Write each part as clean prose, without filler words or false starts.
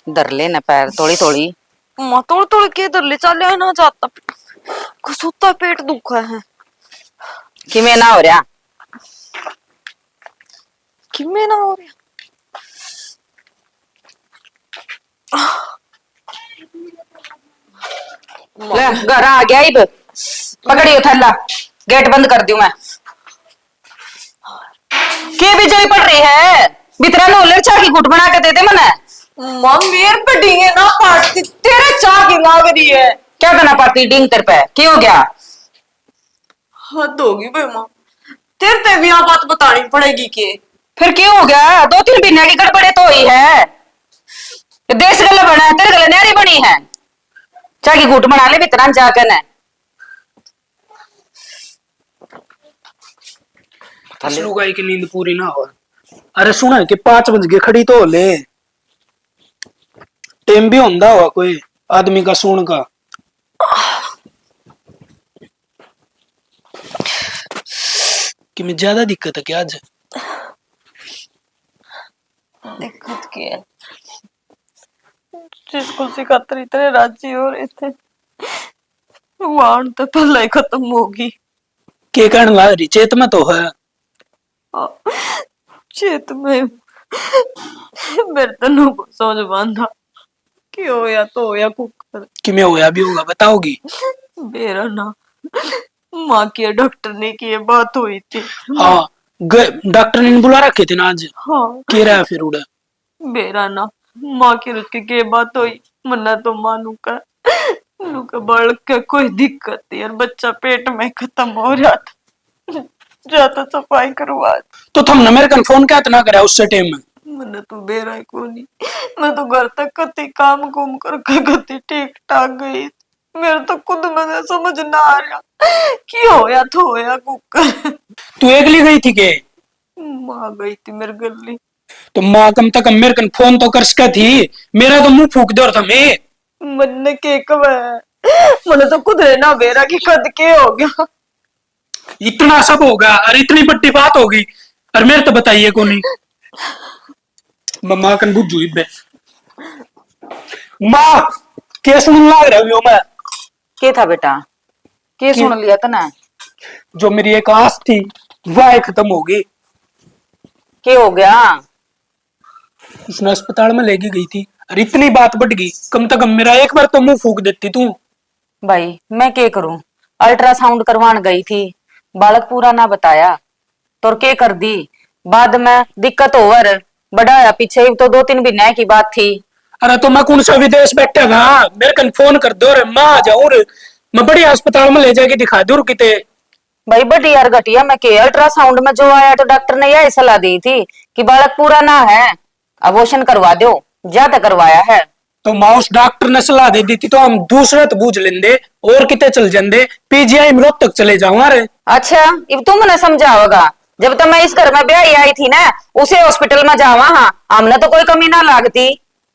धर ले न पैर थोड़ी थोड़ी। माँ तोड़ तोड़ के धर ले, चल ना जाता, कुसूता पेट दुखा है। कि मैं ना हो रहा कि मैं ना हो रहा। ले घर आ गया इब, पकड़ियो थैला, गेट बंद कर दूं मैं। के बिजली पड़ रही है, बितरा नोलर चाह की गुट बना के दे दे मने। माँ मेरे पे डींगे ना पाटती, तेरे चाह की लाग रही है। क्या बना पाती डिंग तेरे पे, क्या हो गया? हद होगी भाई माँ, तेरे पे भी बात बतानी पड़ेगी के। फिर क्यों हो गया? 2-3 महीने की गड़बड़े तो हुई है। देश गला बना है, तेरे गले न्यारी बनी है। चाह की गुट बना ले बितरा जाकर न। इस लुगाई की नींद पूरी ना हो। अरे सुना कि 5 बज के खड़ी तो हो ले, टाइम भी होंदा हुआ कोई आदमी का सुन का। कि मैं ज्यादा दिक्कत है क्या आज? दिक्कत की है, जिसको सिखाते इतने राजी हो रहे थे वाण तो पहले ही खत्म होगी। के कहने लग रही चेत में तो है। चेत में मेरे तनु को समझ बांधा कि होया तो होया कुकर। कि मैं होया भी होगा बताओगी? मेरा ना माँ की डॉक्टर ने की ये बात हुई थी। हाँ डॉक्टर ने बुला रखे थे ना आज। हाँ के रहा फिर उड़ा मेरा ना माँ की रुचि की बात हुई, मन्ना तो मानू का बालक का कोई दिक्कत नहीं यार, बच्चा पेट में खत्म हो रहा था, जाता सफाई करवा। तो तुमने मेरे कन फोन क्या इतना करा उससे टाइम में? मैंने तो बेरा ही को नहीं, मैं तो घर तक कति काम कुम करके कति ठीक ठाक गई। मेरे तो खुद में समझ ना आ रहा कि होया तो होया कुकर। तू एकली गई थी के? माँ गई थी मेरे गली। तो माँ कम तक मेरे कन फोन तो कर सका थी, मेरा तो मुंह फूक दो था मैं। मन के कब मैंने तो खुद रहना बेरा की कद के हो गया। इतना सब होगा और इतनी बड़ी बात होगी और मेरे तो बताइए को नहीं। माँ कन बुझू इबे माँ क्या सुन लाग रहा हूँ मैं। के था बेटा, के सुन लिया तने? जो मेरी एक आस थी वह खत्म हो गई। के हो गया? उसने अस्पताल में लेके गई थी और इतनी बात बढ़ गई, कम से कम मेरा एक बार तो मुंह फूक देती तू। भाई मैं के करूं, अल्ट्रासाउंड करवाने गई थी, बालक पूरा ना बताया तो के कर दी। बाद में दिक्कत ओवर बढ़ाया, पीछे तो 2-3 महीने की बात थी। अरे तो मैं कौन सा विदेश बैठा था, मेरे कन फोन कर दो रे, मैं आ जाऊं रे, मैं बड़ी अस्पताल में ले जाके दिखा दूं किते। भाई बड़ी यार घटिया, मैं के अल्ट्रासाउंड में जो आया तो डॉक्टर ने यही सलाह दी थी कि बालक पूरा ना है, अबॉर्शन करवा दो, ज्यादा करवाया है। तो माउस डॉक्टर ने सलाह दे दी थी तो हम दूसरे तो बूझ लेंदे और किते चल जाते, पीजीआई में रोहतक चले जाऊं। अरे अच्छा अब तुम ने समझा होगा, जब तक मैं इस घर में ब्याही आई थी ना, उसे हॉस्पिटल में जावा, हाँ हमने तो कोई कमी ना लागती।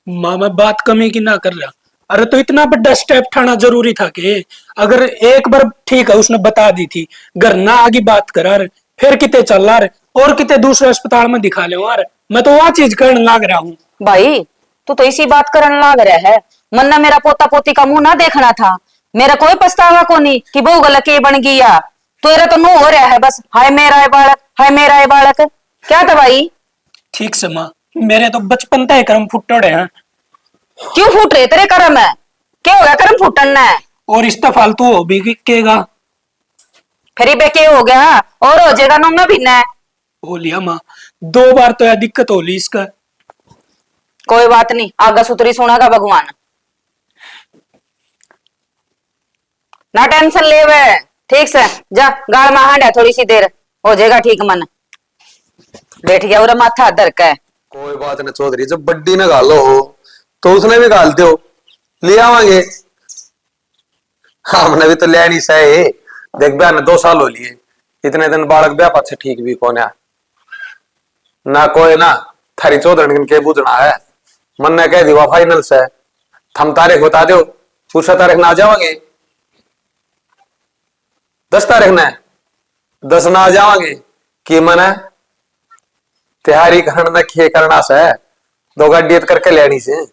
माँ मैं बात कमी की ना कर रहा। अरे तो इतना बड़ा स्टेप उठाना जरूरी था कि अगर एक बार ठीक है उसने बता दी थी, घर ना आगे बात करा रे, फिर किते चल रहा रे और किते दूसरे अस्पताल में दिखा ले। यार मैं तो वह चीज करने लग रहा हूँ। भाई तू तो इसी बात करने लाग रहा है, मन्ना मेरा पोता पोती का मुंह ना देखना था। मेरा कोई पछतावा को नहीं कि बहू गलत के बन गया, तेरा तो मुंह हो रहा है बस, हाय मेरा है बालक, हाय मेरा है बालक। क्या था भाई? ठीक से माँ, मेरे तो बचपन तय कर्म फुटड़े हैं। क्यों फूट रहे तेरे कर्म है? क्या होगा कर्म फूटना है? और इस फालतू हो भी केगा। फिर बेके हो गया और हो जाएगा नोंगा भी ना। हो लिया माँ, 2 बार तो यार दिक्कत हो ली इसका। कोई बात नहीं, आगा सुतरी सुनागा भगवान, ना टेंशन ले वे। ठीक से जा गाड़ में हांडा, थोड़ी सी देर हो जाएगा ठीक मन। बैठ गया उरा माथा धर के। कोई बात नहीं चौधरी, जब बड्डी ने गालो हो तो उसने भी गालते हो, ले आवांगे। हमने भी तो लिया नहीं सही, देख ब्याह ने 2 साल हो लिए, इतने दिन बालक ब्याह पाछे ठीक भी कौन है ना कोई ना। थारी चौधरी के बुझना है, मन ने कह दिया फाइनल से, हम तारीख बता दो, दूसरा तारीख ना आ जाओगे, 10 तारीख ने 10 ना आ जाओगे कि मन तिहारी करण ने खे करना से 2 गाड़ी करके लेनी से।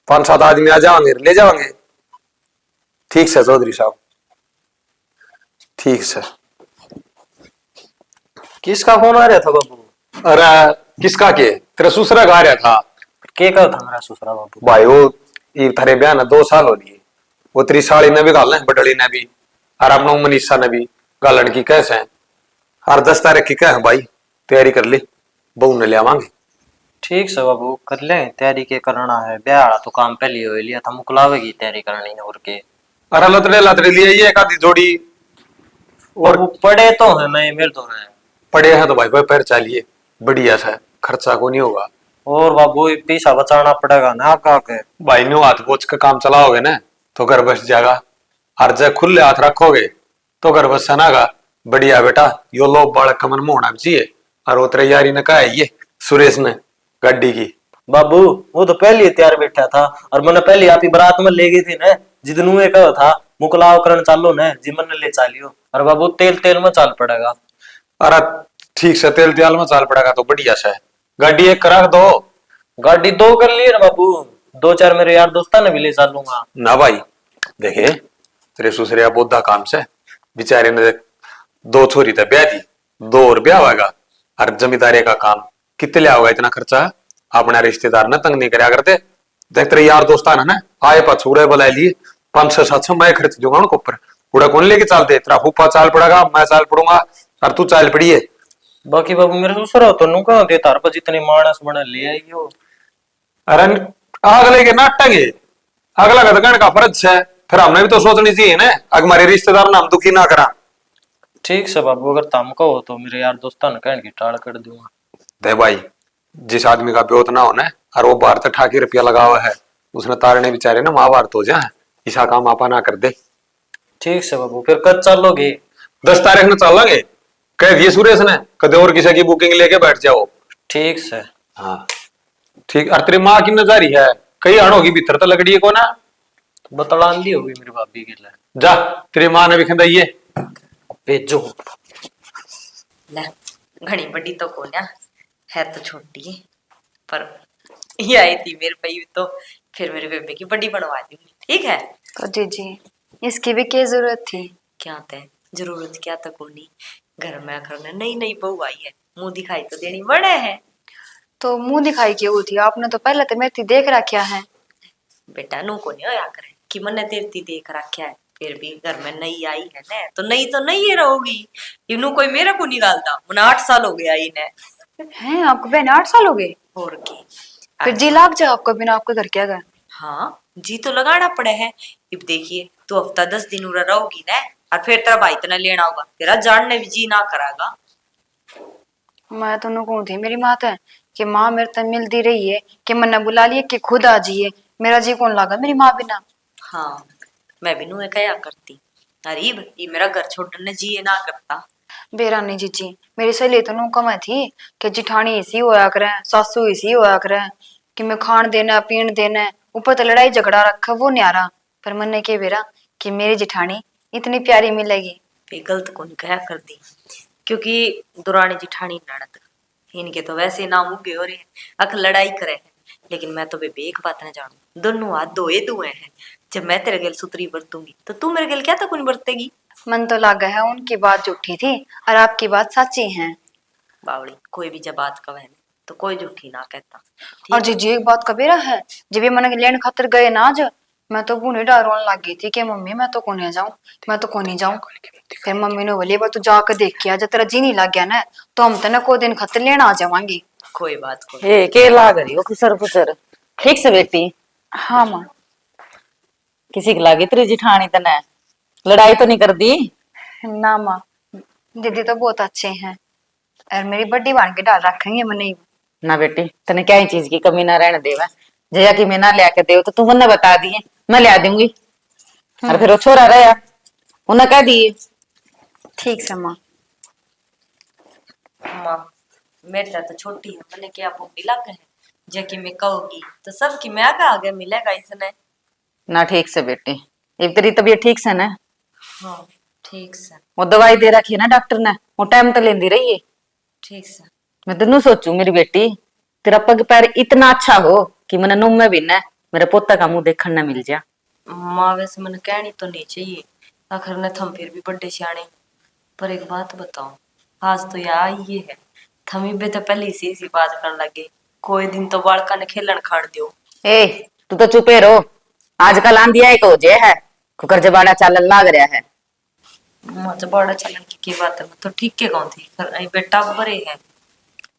5-7 आदमी आ जाओगे ले जाओगे। ठीक है चौधरी साहब, ठीक है। किसका फोन आ रहा था बाबू? अरे किसका के तेरा ससुरा गा रहा था के का था मेरा ससुरा बाबू? भाई, वो एक थारे ब्याह ना 2 साल हो लिए, वो त्रिशाली ने भी गालना है, बडली ने भी, और अपना मनीषा ने भी गालन की कैसे है, और 10 तारीख की क्या है भाई, तैयारी कर ली, बहू ने ले आवांगे। ठीक से बाबू कर ले तैयारी के करना है, ब्याह वाला तो काम पहले हो लिया था, मुकलावे की तैयारी करनी है और के। अरे लतरे लिए ये एक आधी जोड़ी और वो पड़े तो है मैं मेरे तो है पड़े हैं तो भाई भाई पैर चालिए, बढ़िया सा खर्चा को नहीं होगा। और बाबू पैसा बचाना पड़ेगा ना आपका के। भाई न्यू हाथ पोछ के काम चलाओगे ना तो घर बस जाएगा, और जब खुले हाथ रखोगे तो घर बस सनागा। बढ़िया बेटा, यो लोग बालक कमन में होना चाहिए। और वो तैयारी ने कहा है ये सुरेश ने गाड़ी की। बाबू वो तो पहले ही तैयार बैठा था, और मैंने पहले आप ही बारात में ले गई थी ना, जितनू एक था मुकलाव करन चालो ना जी मन ले चालियो। और बाबू तेल तेल में चाल पड़ेगा। अरे ठीक से तेल त्याल में चाल पड़ेगा तो बढ़िया सा है। गाड़ी एक करा दो, गाड़ी 2 कर लिए ना बाबू, 2-4 मेरे यार दोस्ता ने भी ले चालूंगा ना भाई। देखे तेरे ससुरिया बोधा काम से बेचारे ने 2 छोरी तो ब्याह दी, 2 और ब्याह होगा, और जमींदारी का काम कितने लिया होगा इतना खर्चा। अपने रिश्तेदार ने तंग नहीं कराया करते। देख तेरे यार दोस्त आना ना आए पछूरे बुला लिए 500-700 मैं खर्च दूंगा उनको ऊपर, पूरा कौन लेके चलते, तेरा फूफा चाल पड़ेगा, मैं चाल पड़ूंगा, और तू चाल पड़ी है। बाकी बाबू मेरे ससुरा तो नु कहां देता पर जितनी मानस बना ले आई हो। अरे अगले के नाटक है, अगला का दुकान का फर्ज है, फिर हमने भी तो सोचनी चाहिए ना, अगर हमारे रिश्तेदार नाम दुखी ना करा। ठीक से बाबू अगर तुम कहो तो मेरे यार दोस्ता ने कहने की टाल कर दूंगा। दे भाई, जिस आदमी का ब्योत ना होना और वो बाहर तक ठाकी रुपया लगा हुआ है, उसने तारने बेचारे ना महाभारत हो जाए, ऐसा काम आपा ना कर दे। ठीक से बाबू फिर कब चलोगे? 10 तारीख में चलेंगे कह दिए सुरेश ने, कदे और किसी की बुकिंग लेके बैठ जाओ। ठीक से। हाँ ठीक। और तेरी माँ की नजारी है कई आड़ों की भीतर तो लगड़ी है को ना, बतलान दी होगी मेरी भाभी के लिए। जा तेरी माँ ने भी खंदाइए भेजो। ले घनी बड़ी तो कोन्या है तो छोटी पर ये आई थी मेरे पे तो फिर मेरे बेबे की बड़ी बनवा दूंगी। ठीक है तो जीजी इसकी भी क्या जरूरत थी? क्या थे जरूरत क्या तो कोनी, घर में आकर नई नई बहू आई है, मुंह दिखाई तो देनी बड़े है। तो मुंह दिखाई क्यों होती? आपने तो पहले तो मेरी देख रखा है। बेटा नू को नहीं होया करे कि मैंने तेरती देख रखा है, फिर भी घर में नई आई है ना तो नई रहोगी। इनू कोई मेरा को नहीं डालता, मुझे 8 साल हो गया इन्हें। हैं आपको बहन 8 साल हो गए? और की फिर जी लाग जाए आपको बिना आपके घर क्या गए? हाँ जी तो लगाना पड़े है। अब देखिए तो हफ्ता 10 दिन उरा रहोगी ना, और फिर तेरा भाई तना लेना होगा, तेरा जानने भी जी ना करागा। मैं तो कहूँ थी मेरी माँ है कि माँ मेरे तक मिलती रही है कि मन्ना बुला लिए कि खुद आ जाइए, मेरा जी कौन लागा मेरी माँ बिना। हाँ मैं भी नुए कया करती, अरीब ये मेरा घर छोड़ने जी ना करता। बेरा नहीं जीजी, मेरी सहेली तो नू कम थी कि जिठानी इसी होया करे, सासू इसी होया करे, कि मैं खान देना पीन देना, ऊपर तो लड़ाई झगड़ा रखा वो न्यारा। पर मन के बेरा कि मेरी जिठानी इतनी प्यारी मिलेगी। ये गलत कौन कया कर दी, क्योंकि दुरानी जिठानी ननद इनके तो वैसे नाम उगे हो रहे हैं, अख लड़ाई करे है। लेकिन मैं तो बेबे एक बात ना जानू, दोनों हाथ धोए दुए हैं। जब मैं तेरे गल सुतरी बरतूंगी तो तू मेरे गल क्या तक तो बरतेगी। मन तो लगा है उनकी बात झूठी थी और आपकी बात सच्ची है। बावड़ी कोई भी जब बात कहे ना तो कोई झूठी ना कहता। और जीजी एक बात कबीरा है, जब ये मन लेने खातिर गए ना आज, मैं तो बूढ़ी रोने लग गई थी कि मम्मी मैं तो कोने जाऊं, मैं तो कोनी जाऊं। फिर मम्मी ने बोली तू जाकर देख के आ, जब तेरा जी नहीं लग गया ना तो हम तेने को दिन खातिर लेना आ जावांगी। कोई बात कोई। ए के लाग रही हो खुसर खुसर? ठीक से बेटी। हाँ माँ। किसी की लागी तेरी जिठानी तने? लड़ाई तो नहीं कर दी ना माँ, दीदी तो बहुत अच्छे हैं और मेरी बड़ी बन के डाल रखेंगे मने। ना बेटी, तने क्या ही चीज की कमी ना रहने देवा। जया की मैं ना लिया के दे तो तू मन्ने बता दिए, मैं लिया दूंगी। और फिर वो छोरा रहा उन्हें कह दिए। ठीक से माँ। माँ मेरे साथ तो छोटी है, मैंने क्या भूखी लग है, जबकि मैं कहूंगी तो सबकी मैं आगे मिलेगा इसने। ना ठीक से बेटी, एक तेरी तबीयत ठीक से ना? हाँ ठीक से। वो दवाई दे रखी है ना डॉक्टर ने, वो टाइम तो लेंदी रही है। ठीक से। मैं तेनू सोचू मेरी बेटी, तेरा पग पैर इतना अच्छा हो कि मैंने नुम में भी ना मेरे पोता का मुंह देखने ना मिल जा। माँ वैसे मैंने कहनी तो नहीं चाहिए, आखिर ने थम फिर भी बड़े सियाने। पर एक बात बताओ, आज तो यार ये है, थमी बे तो पहले से इसी बात करने लगे, कोई दिन तो बालका ने खेलन खाड़ दियो। ए तू तो चुपे रहो, आजकल आंधिया एक हो जे है, कुकर जबाड़ा चालन लाग रहा है। मुझे बड़ा चलन की बात है, तो ठीक के कौन थी पर आई बेटा बरे है।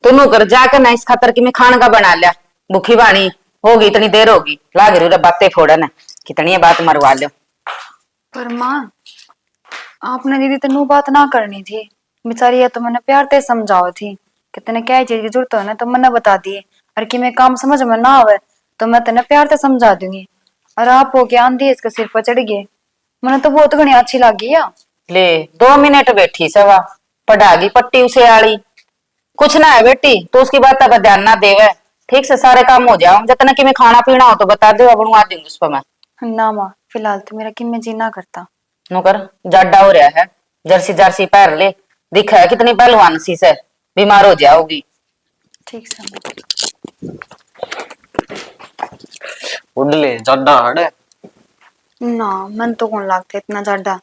तू नु कर जाकर ना इस खातर कि मैं खान का बना लिया, भूखी बाणी होगी इतनी देर होगी, लाग रही रे बातें फोड़न, कितनी ये बात मरवा लो। पर माँ, आपने दीदी तेनू बात ना करनी थी, बेचारी है तो मैंने प्यार से समझाओ थी कि तेने क्या चीज की जरूरत है ना तो मैंने बता दिए, और कि मैं काम समझ में ना आवे तो मैं तेने प्यार से समझा दूंगी। और आप हो क्या आंधी इसके सिर पर चढ़ गए, मैंने तो बहुत घनी अच्छी लगी या। ले 2 मिनट बैठी सवा पढ़ागी पट्टी उसे आली, कुछ ना है बेटी तो उसकी बात अब ध्यान ना देवे, ठीक से सारे काम हो जाओ, जितना कि मैं खाना पीना हो तो बता दो, अब आ दूंगी उस पर मैं। ना माँ, फिलहाल तो मेरा कि मैं जी ना करता। नुकर जाडा हो रहा है, जर्सी जर्सी पैर ले, दिखा है कितनी पहलवान सी से, बीमार हो जाओगी। ठीक से माँ। उडले जाडा हड़े ना मन तो कौन लागता इतना ज्यादा।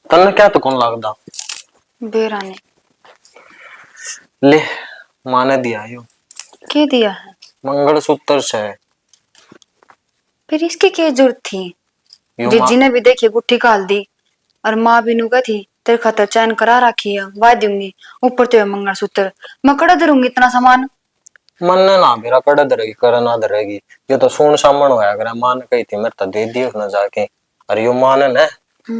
तन्ने क्या तो कौन लगदा। बेरा ने ले माने दिया यो के दिया है, मंगलसूत्र से। फिर इसकी क्या जरूरत थी। यो जीजी ने भी देखी गुट्ठी काल दी, और माँ भी नुका थी तेरे खातर चैन करा रखी है, वाह दूंगी ऊपर तो मंगलसूत्र, मैं कड़ा धरूंगी इतना सामान। मन ने ना मेरा कड़ा धरेगी कर ना धरेगी, ये तो सुन सामण होया करे। मां ने कही थी मेरे तो दे दियो ना जाके, अरे यो मां ने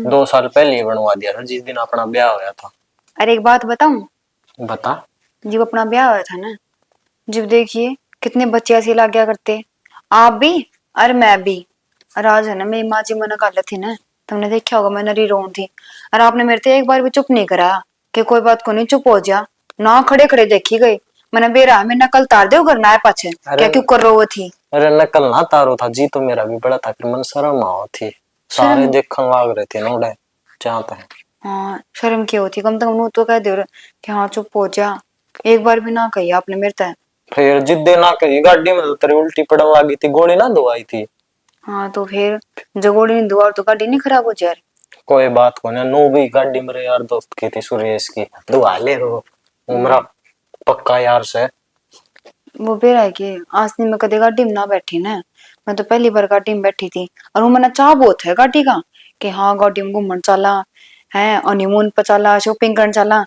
2 साल पहले ही बनवा दिया था जिस दिन अपना ब्याह होया था। अरे एक बात बताऊं, बता। जब अपना ब्याह हुआ था ना, जब देखिए कितने बच्चे ऐसे लग गया करते, आप भी और मैं भी। और आज है ना मेरी माँ जी मना कर थी ना, तुमने देखा होगा मैं नरी रोन थी, और आपने मेरे से एक बार भी चुप नहीं करा कि कोई बात को नहीं चुप हो जा ना, खड़े खड़े देखी गई। मैंने बेरा में नकल तार दे करना है पाछे, क्या क्यों कर रही थी। अरे नकल ना तारो था जी, तो मेरा भी बड़ा था, फिर मन शर्म आओ थी, सारे शर्म? देखने लाग रहे थे नोड़े चाहते हैं। हाँ शर्म क्यों होती, कम से कम तो कह दे कि हाँ चुप हो जा, एक बार भी ना कही आपने मेरे से। फिर जिद्दे ना कही, गाड़ी में तो तेरी उल्टी पड़न लगी थी, गोली ना दवाई थी। हाँ तो फिर जगोड़ी नहीं दुआ तो गाड़ी नहीं खराब हो जाए। कोई बात को ना, नो भी गाड़ी मेरे यार दोस्त की थी सुरेश की, दुआ ले रो उमरा पक्का यार से। वो बेर है कि आज नहीं मैं कदे गाड़ी में ना बैठी ना, मैं तो पहली बार गाड़ी में बैठी थी, और वो मैंने चाह बहुत है गाड़ी का कि हाँ गाड़ी में घूमन चला है, हनीमून पर चला, शॉपिंग करने चला,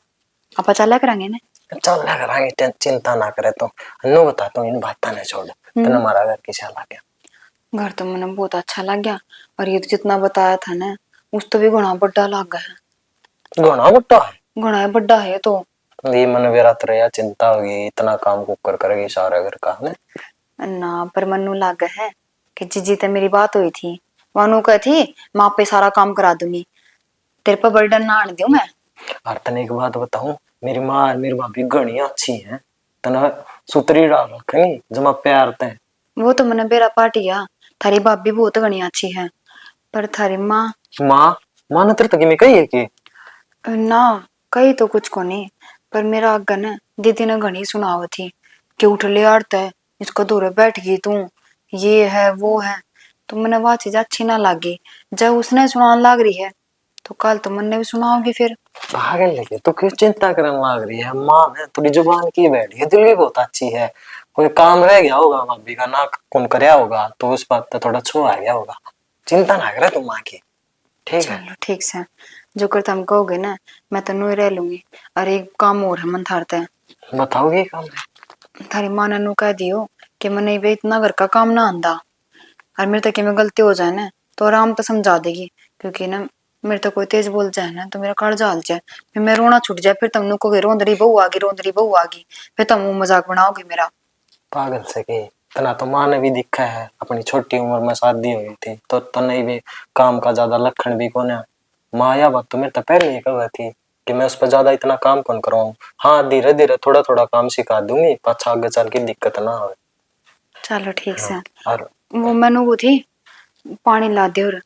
आप चला करेंगे ना। चल ना करांगे, चिंता ना करे तो। नो बताता हूँ इन बात ने छोड़, तेना हमारा घर किसा लग गया। घर तो मैंने बहुत अच्छा लग गया, और ये तो जितना बताया था ना उस तो भी गुना बड़ा लग गया है। घना बट्टा है, गुना बड़ा है तो। ये मन मेरा तरह चिंता होगी, इतना काम कुकर करेगी सारा घर का ने। ना पर मनु लग है कि जीजी ते मेरी बात हुई थी, वानू कही थी माँ पे सारा काम करा दूंगी, तेरे पर बर्डन ना आने दूं मैं। और तने एक बात बताऊं, मेरी माँ और मेरी भाभी घनी अच्छी है, तना सुतरी डाल रखेंगी जमा प्यार ते। वो तो मैंने बेरा पाटिया, थारी भाभी बहुत घनी अच्छी है, पर थारी माँ। माँ माँ ने तेरे तक में कही है कि ना कही तो कुछ को नहीं, पर मेरा आगे न दीदी ने घनी सुनाव थी कि उठ ले आड़ता है, इसको दूर बैठ गई तू, ये है वो है, तो मैंने वह चीज अच्छी ना लगी। जब उसने सुनाने लग रही है तो कल तो मैंने भी सुनाओगी फिर। पागल लगे तो क्यों चिंता करने लग रही है। माँ ने थोड़ी जुबान की बैठी है, दिल भी बहुत अच्छी है, कोई काम रह गया होगा भाभी का ना कौन करया होगा तो उस बात पे थोड़ा छो आ गया होगा, चिंता ना करे तुम माँ की, ठीक है। चलो ठीक से, जो कर तुम कहोगे ना मैं तो नू ही रह लूंगी। और एक काम और है मन थारते है, बताओगे ये काम थारी माँ ने नू कह दियो कि मैंने भी इतना घर का काम ना आंदा, और मेरे तक में गलती हो जाए ना तो आराम तो समझा देगी, क्योंकि ना मेरे तो कोई तेज बोल जाए ना तो मेरा काल जाल जाए, फिर मैं रोना छूट जाए, फिर तुम को रोंदरी बहू आ गई, रोंदरी बहू आ गई, फिर तुम मजाक बनाओगे मेरा। पागल से की तना तो माँ ने भी दिखा है, अपनी छोटी उम्र में शादी हुई थी तो तने भी काम का ज्यादा लक्षण भी कौन है। माँ या बात तो मेरे तो पहले ही कही थी कि मैं उस पर ज्यादा इतना काम कौन करवाऊं, हाँ धीरे धीरे थोड़ा थोड़ा काम सिखा दूंगी, पाछा आगे चल के दिक्कत ना हो। चलो ठीक से। और वो मैनू वो थी पानी ला दे, और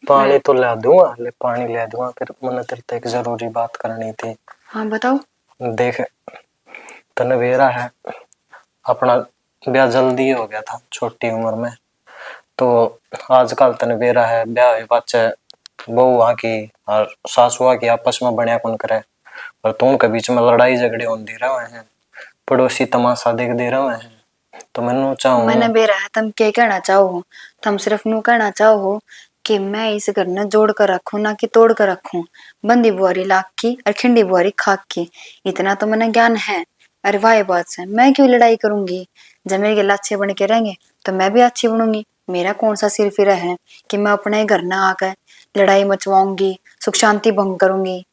पानी तो ला दूंगा, ले पानी ले दूंगा, फिर मैंने तेरे से एक जरूरी बात करनी थी। हाँ बताओ। देख तने वेरा है, अपना ब्याह जल्दी हो गया था छोटी उम्र में, तो आजकल तने बेरा है ब्याह हुए पाछे बहू वहाँ की और सासू वहाँ की आपस में बढ़िया कौन करे, और तुम के बीच में लड़ाई झगड़े होती रहे हैं, पड़ोसी तमाशा देख दे रहे हैं। तो मैंने चाहूँ मैंने बेरा है तुम क्या कहना चाहो हो? तुम सिर्फ नू कहना चाहो हो कि मैं इस घर ने जोड़ कर रखूं ना कि तोड़ कर रखूं, बंदी बुआरी लाख की और खिंडी बुआरी खाक की, इतना तो मैंने ज्ञान है। अरे वाह बात से मैं क्यों लड़ाई करूंगी? जब मेरे गिला अच्छे बन के रहेंगे तो मैं भी अच्छी बनूंगी। मेरा कौन सा सिर फिरा है कि मैं अपने घर ना आकर लड़ाई मचवाऊंगी, सुख शांति भंग करूंगी।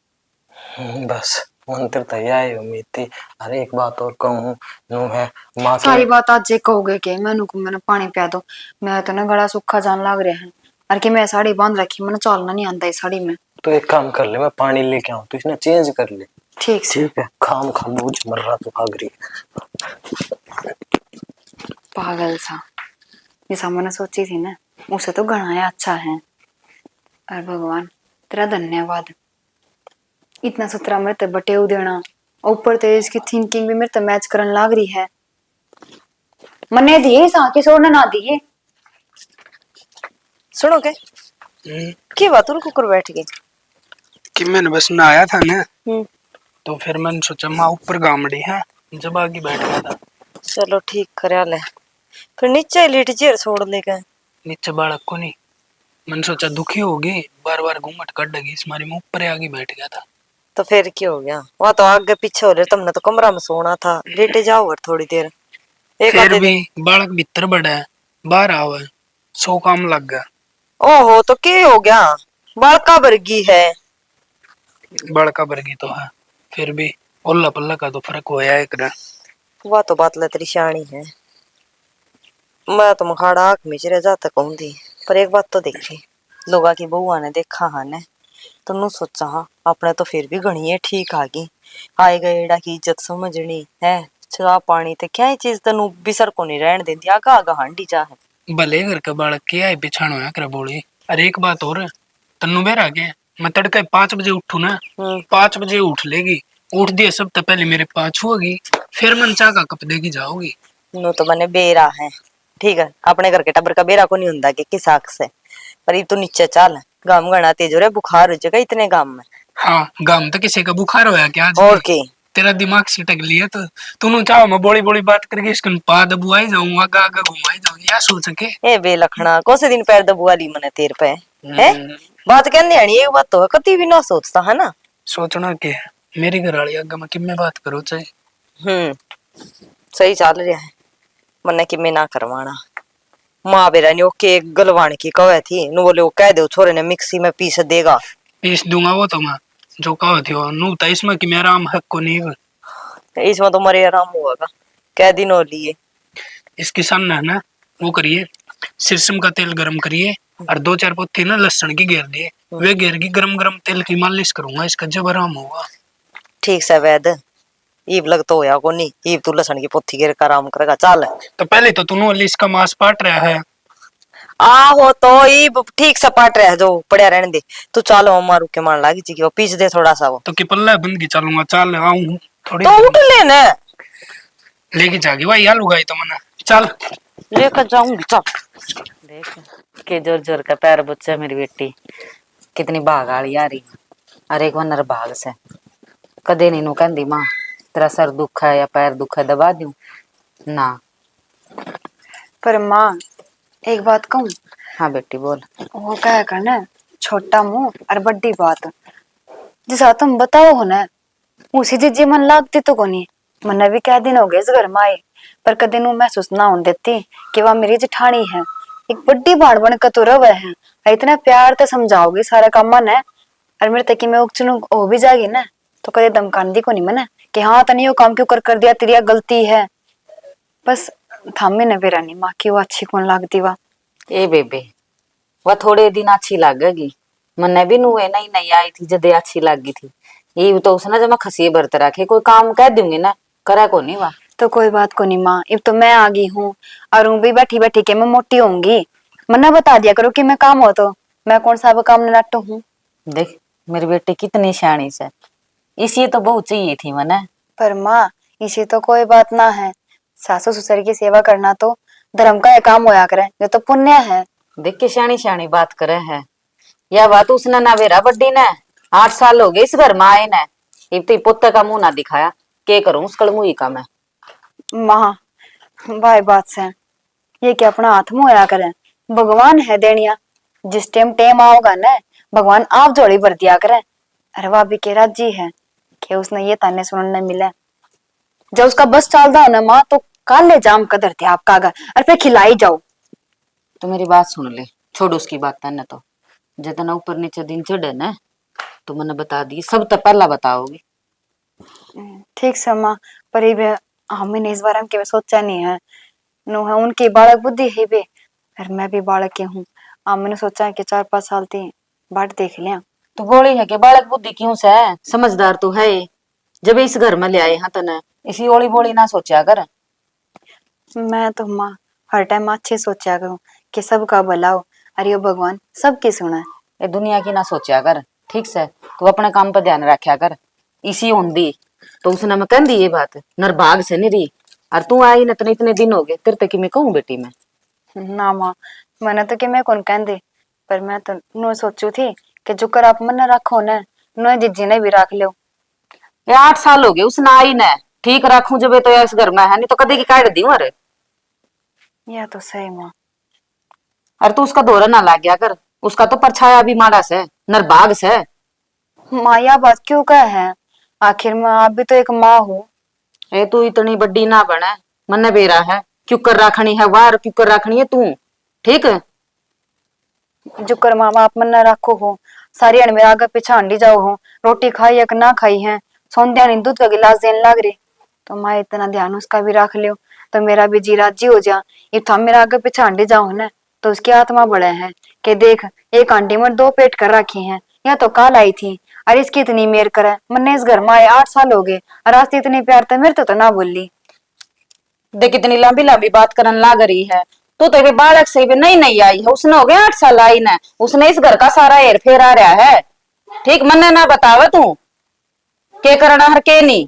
बस मंत्र तो यह है उम्मीद थी। अरे एक बात और कहूँ, नू है माँ सारी के बात आज जे कहोगे कि मैंने पानी पिया दो, मैं तो ना गला सूखा जान लग रहा है। और कि मैं साड़ी बांध रखी, मैंने चलना नहीं आता इस साड़ी में। तो एक काम कर ले, मैं पानी लेके आऊँ तो इसने चेंज कर ले। ठीक से। ठीक है, खाम खाम बोझ मर रहा तो भाग रही। पागल सा, जैसा मैंने सोची थी ना उसे तो गणाया अच्छा है। और भगवान तेरा धन्यवाद, इतना सतरा मेरे ते बटेव देना, ऊपर ते इसकी थिंकिंग भी मेरे ते मैच करन लाग रही है। मने दिए साकी सोड़ना ना दिए। सुनो के बात उनको कर बैठ गए कि मैंने बस नहाया था ना, हम्म। तो फिर मैंने सोचा माँ ऊपर गामड़ी है, जब आगे बैठ गया था। चलो ठीक कर ले, फिर नीचे लेट चेयर छोड़ लेगा। नीचे बालक को नहीं, मैंने सोचा दुखी होगी, बार बार घूंघट कटेगी, इस मारी मैं ऊपर आगे बैठ गया था। तो फिर क्या हो गया, वहां तो आगे पीछे हो रहे, तुमने तो कमरा में सोना था, लेटे जाओ और थोड़ी देर। एक फिर आधे भी दिन बालक भीतर बड़ा है, बाहर आवा है, 100 काम लग गया। ओहो तो क्या हो गया, बालका वर्गी है। बड़का बरगी तो है, फिर भी ओल्ला पल्ला का तो फर्क होया एक ना। वह तो बात तेरी शानी है, मैं तो मखाड़ा आंख में रह जाता कहूँ थी। पर एक बात तो देखी, लोगा की बहुआ ने देखा हा ने तो नु सोचा हा अपने तो फिर भी घनी ठीक आ गई। आए गए एड़ा की इज्जत समझनी है, चाह पानी ते क्या चीज तनु बिसर को नहीं रहन देती, आगा आगा हांडी जा है। भले घर का बालक क्या है पिछाण होया कर बोली। अरे एक बात और, तन्नू बेर आगे मैं तड़के 5 बजे उठू ना, 5 बजे उठ लेगी, उठ दिए सब तो पहले मेरे पाछू होगी, फिर मन चाह का कप देगी जाओगी। नु तो मैंने बेरा है, ठीक है अपने घर के टबर का बेरा को नहीं हुंदा कि किस आंख से। पर ये तो नीचे चल, गाम गणा तेज हो रहा, बुखार हो जाएगा इतने गाम में। हाँ गाम तो किसी का बुखार होया क्या आज? और के तेरा दिमाग सिटक लिया तो तूने चाहो मैं बोली बोली बात करके इसकन पा दबुआई जाऊं, आगा आगा घुमाई जाऊं, या सोच के। ए बेलखना कौन दिन पैर दबुआ ली मने तेर पे है, बात कहने आनी एक बात तो है, कति भी ना सोचता है ना। सोचना के मेरी घर वाली आगे मैं किम में बात करो चाहे। सही चल रहा है, मन्ने कि मैं ना करवाना। माँ बेरा ने ओके गलवान की कहे थी, नु बोले वो कह दो छोरे ने मिक्सी में पीस देगा। पीस दूंगा वो तो मैं, जो कहो थी वो नू था इसमें कि मेरा आम हक को नहीं। इसमें तो मरे आराम होगा, कै दिन हो लिए। इसकी सन है ना, वो करिए सिरसम का तेल गरम करिए और 2-4 पोथी ना लहसुन की घेर दिए, वे घेर की गरम गरम तेल की मालिश करूंगा, इसका जब आराम होगा। ठीक से वैद ईब लग तो होया को नहीं, ईब तू लसन की पोथी घेर कर आराम करेगा। चल तो पहले तो तूने इसका मांस पाट रहा है। आहो तो ईब ठीक से पाट रहा है, जो पड़या रहने दे तू। चलो मारू के मान लागी जी कि वो पीस दे थोड़ा सा वो तो कि पल्ला बंद की चलूंगा, चल आऊं थोड़ी तो उठ लेना लेके जागी भाई, आलू गाई तो मना चल लेकर जाऊंगी। चल देख के जोर जोर का पैर बुच्चा मेरी बेटी कितनी भाग आली आ रही। अरे एक वनर भाग से कदे नहीं नु कहंदी मां तेरा सर दुख है या पैर दुख है दबा दूं ना। पर माँ एक बात कहूँ, हाँ बेटी बोल। वो क्या करना छोटा मुंह और बड़ी बात, जैसा तुम बताओ हो ना उसी जी मन लागती तो कोनी। मन्ने भी क्या दिन हो गए इस घर में आए, पर कदे नु महसूस ना होने देती कि वह मेरी जेठानी है, एक बड़ी बाण बन के तो रवे है। इतना प्यार तो समझाओगी सारा काम मन है, और मेरे तक मैं उगचनु हो भी जाएगी ना तो कदे दमकान दी को नहीं मना कि हाँ तनी यो काम क्यों कर दिया, तेरी गलती है। बस थामे न बेरा नहीं माँ की वो अच्छी कौन लागती वा। ए बेबे वह थोड़े दिन अच्छी लगेगी, मन्ने भी नुए नहीं नहीं आई थी जदे अच्छी लगी थी। ये तो उसने जब मैं खसी बरत रखे कोई काम कह दूंगी ना करा को नहीं वाह। तो कोई बात को नहीं माँ, अब तो मैं आ गई हूँ और हूँ भी बैठी बैठी के मैं मोटी होंगी। मन्ना बता दिया करो कि मैं काम हो तो मैं कौन सा काम में नट्टू हूँ। देख मेरी बेटी कितनी सियाणी से, इसी तो बहुत चाहिए थी मने। पर माँ इसी तो कोई बात ना है, सासू ससुर की सेवा करना तो धर्म का एक काम होया करे, ये तो पुण्य है। देख के श्याणी श्याणी बात करे है। यह बात उसने ना वेरा बड्डी ने 8 साल हो गए इस घर में आए ने, इतनी पुत्र का मुंह ना दिखाया। के करूं उस कलमुही का मैं। माँ भाई बात से ये क्या अपना हाथ मुंह होया करे, भगवान है देनिया, जिस टाइम टाइम आओगा ना भगवान आप जोड़ी भर दिया करे। अरे वाह भी के राजी है कि उसने ये ताने सुनने मिले। जब उसका बस चलता हो ना माँ तो काले जाम कदर थे आपका अगर और फिर खिलाई जाओ। तो मेरी बात सुन ले, छोड़ उसकी बात ना। तो जितना ऊपर नीचे दिन चढ़े ना तो मैंने बता दी, सब तो पहला बताओगी। ठीक से माँ, पर ये हमने इस बार हम के सोचा नहीं है नो है उनकी बालक बुद्धि है बे, फिर मैं भी बालक के हूँ। मैंने सोचा है कि 4-5 साल थी बाट देख लिया। तो बोली है कि बालक बुद्धि क्यों से है, समझदार तो है। जब इस घर में ले आए हाँ तने इसी ओली बोली ना सोचा कर। मैं तो माँ हर टाइम अच्छे सोचा करूँ कि सबका भला हो। अरे ओ भगवान सबकी सुना है। ये दुनिया की ना सोचा कर, ठीक से तू अपने काम पर ध्यान रखा कर। इसी होंदी तो उसने मैं कह दी ये बात नरभाग से नहीं रही। और तू आई न इतने दिन हो गए तेरे तक मैं कहूँ बेटी मैं। ना माँ मैंने तो कि मैं कौन कह दे, पर मैं तो नो सोचू थी कि जो कर आप मन रखो न नो जिज्जी ने भी रख लो। ये 8 साल हो गए उसने आई न, ठीक रखूं जब तो इस घर में है, नहीं तो कभी की काट दी। अरे यह तो सही माँ। अरे तू उसका दौरा ना लग गया कर, उसका तो परछाया भी माड़ा से नरभाग से। माँ यह बात क्यों कह है, आखिर में आप भी तो एक माँ हो। ए तू इतनी बड्डी ना बने, मन बेरा है क्यों कर रखनी है वार, क्यों कर रखनी है तू, ठीक है। जो कर माँ बाप मन रखो हो, सारी अण मेरा आगे पीछे हंडी जाओ हो, रोटी खाई या ना खाई है, सौंध्या ने दूध का गिलास देने लग रही तो माँ इतना ध्यान उसका भी रख लियो तो मेरा भी जी राजी हो जा। ये था मेरा आगे पीछे हंडी जाओ ना तो उसकी आत्मा बड़े है कि देख एक आंटी में 2 पेट कर रखी हैं, या तो काल आई थी और इसकी इतनी मेर करे। मैंने इस घर में आए 8 साल हो गए और आज इतनी प्यार तो मेरे तो ना बोली। देख इतनी लंबी लंबी बात करने लग रही है। तो ये बालक से भी नहीं आई है, उसने हो गया 8 साल आई ना, उसने इस घर का सारा हेर फेर आ रहा है। ठीक मन ना बतावा तू के करना हर के नहीं।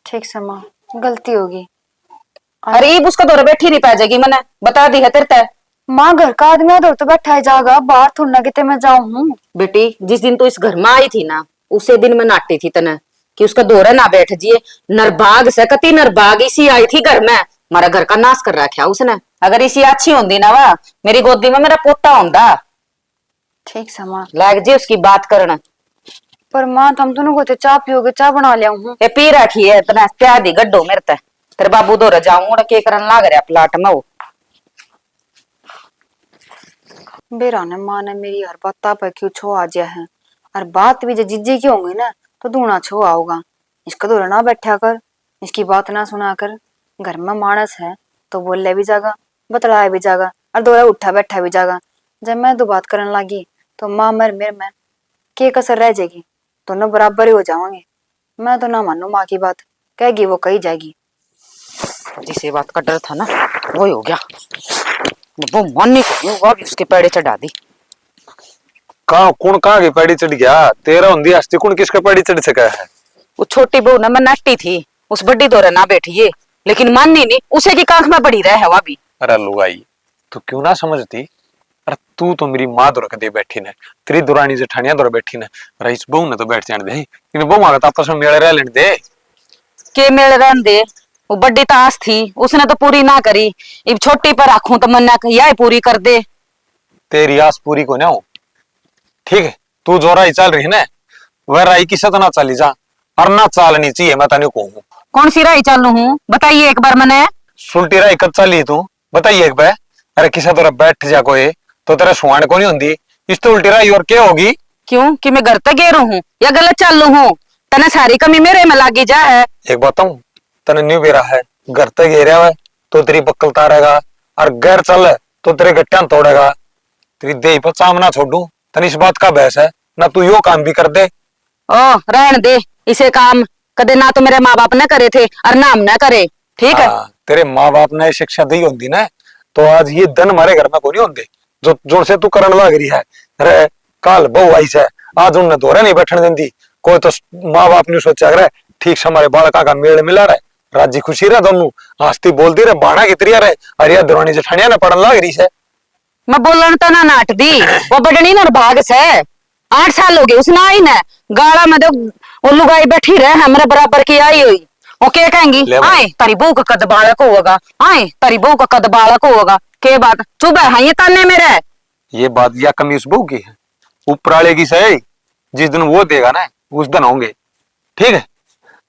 ठीक से माँ गलती होगी। अरे ईब उसका दौरा बैठी नहीं पाएगी, मैंने बता दी है तेरे तय। माँ घर का आदमी उधर तो बैठा है जागा, बाहर थोड़ा ना कितने मैं जाऊं हूँ। बेटी जिस दिन तू इस घर में आई थी ना उसे दिन मैं नाटी थी तने कि उसका दौरा ना बैठ जिए। नरभाग से कति नरभाग इसी आई थी घर में, हमारा घर का नाश कर रखा उसने। अगर इसी अच्छी होंगी ना वाह मेरी गोदी में मेरा पोता होंदा। ठीक से माँ। लाग जी उसकी बात करना। पर माँ तुम दोनों को तो चाय पियोगे, चाय बना लिया हूँ। ये पी रखी है इतना प्यार दी गड्ढो मेरे तय। तेरे बाबू दौरा जाऊंगा के करन लाग रहा प्लाट में वो। बेरा ने माँ ने मेरी हर बात पर क्यों छो आ जाए है, और बात भी जो जिज्जी की होंगी ना तो दूना छो आओगा। इसका दौरा ना बैठा कर, इसकी बात ना सुना कर। घर में मानस है तो बोले भी जागा, बतलाया भी जागा और दौरा उठा बैठा भी जागा। जब मैं दो बात करने लगी तो माँ मेरे में के कसर रह जाएगी, दोनों बराबर ही हो जाओगे। मैं तो ना मानू माँ की बात, कहेगी वो कही जाएगी। जिसे बात का डर था ना वही हो गया, वो मानने को वो भी उसके पैड़े चढ़ा दी। कौन कहाँ की पैड़ी चढ़ गया, तेरा हुंदी हस्ती कौन किसका पैड़ी चढ़ सका है। वो छोटी बहू ना मैं नट्टी थी उस बड्डी दौरे ना बैठिए, लेकिन माननी नहीं उसे की कांख में बड़ी रहे है वह भी। अरे लुगाई तू क्यों ना समझती, अरे तू तो मेरी माँ दौड़ दे बैठी ने, तेरी दुरानी जेठानिया दौड़ बैठी ने, इस बहू ने तो बैठ जाने दे, इन बहू आगे आपस में मेले रह लेने दे। के मेल रहन दे, वो बड्डी ताश थी उसने तो पूरी ना करी, अब छोटी पर आखूं तो मन्ना यह पूरी कर दे। तेरी आस पूरी को ना हो, ठीक है। तू जो राई चल रही है ना वह राई की सत ना चली जा, और ना चालनी चाहिए मैं तने कहूँ। कौन सी राई चालू हूँ बताइए एक बार मैंने। सुलटी राई कब चली तू बताइए एक बार। अरे किसा तरह बैठ जा कोई तो तेरा सुहान को नहीं होंगी, इस तो उल्टी राई और क्या होगी। क्यों कि मैं घर तक गेरू हूँ या गलत चालू हूँ, तने सारी कमी मेरे में लागी जा है। एक बताऊं तने न्यू बेरा है, घर तक घेरा है तो तेरी बक्कल तारेगा, और घर चल तो तेरे गट्टियां तोड़ेगा। तेरी देह पर चाम ना छोड़ू, तने इस बात का बहस है ना, तू यो काम भी कर दे। ओ रहन दे इसे काम, कदे ना तो मेरे माँ बाप ने करे थे और ना हम न करे, ठीक है। तेरे माँ बाप ने शिक्षा दी होती ना तो आज ये धन हमारे घर में को नहीं होंगे जो जोर से तू करने लग रही है। अरे काल बहु आई से आज उन्हें दोहरे नहीं बैठने देती, कोई तो माँ बाप ने सोचा करे ठीक से हमारे बालका का मेल मिला रहे, राजी खुशी रहे, दोनों हंसती बोलती रहे, बाणा की तरिया रहे, अरे दुरानी जेठानिया ने पढ़ने लग रही है। मैं बोलन तो ना नाट दी वो बडनी ना भाग से 8 साल हो गए उसने आई ना गाड़ा में तो वो लुगाई बैठी रहे है मेरे बराबर की आई हुई वो क्या कहेंगी ले आए तारी बहू का कद बालक होगा आए तारी बहू का कद बालक होगा के बात चुप है ये ताने मेरे ये बात या कमी उस बहू की है, ऊपर वाले की सही। जिस दिन वो देगा ना उस दिन होंगे, ठीक है।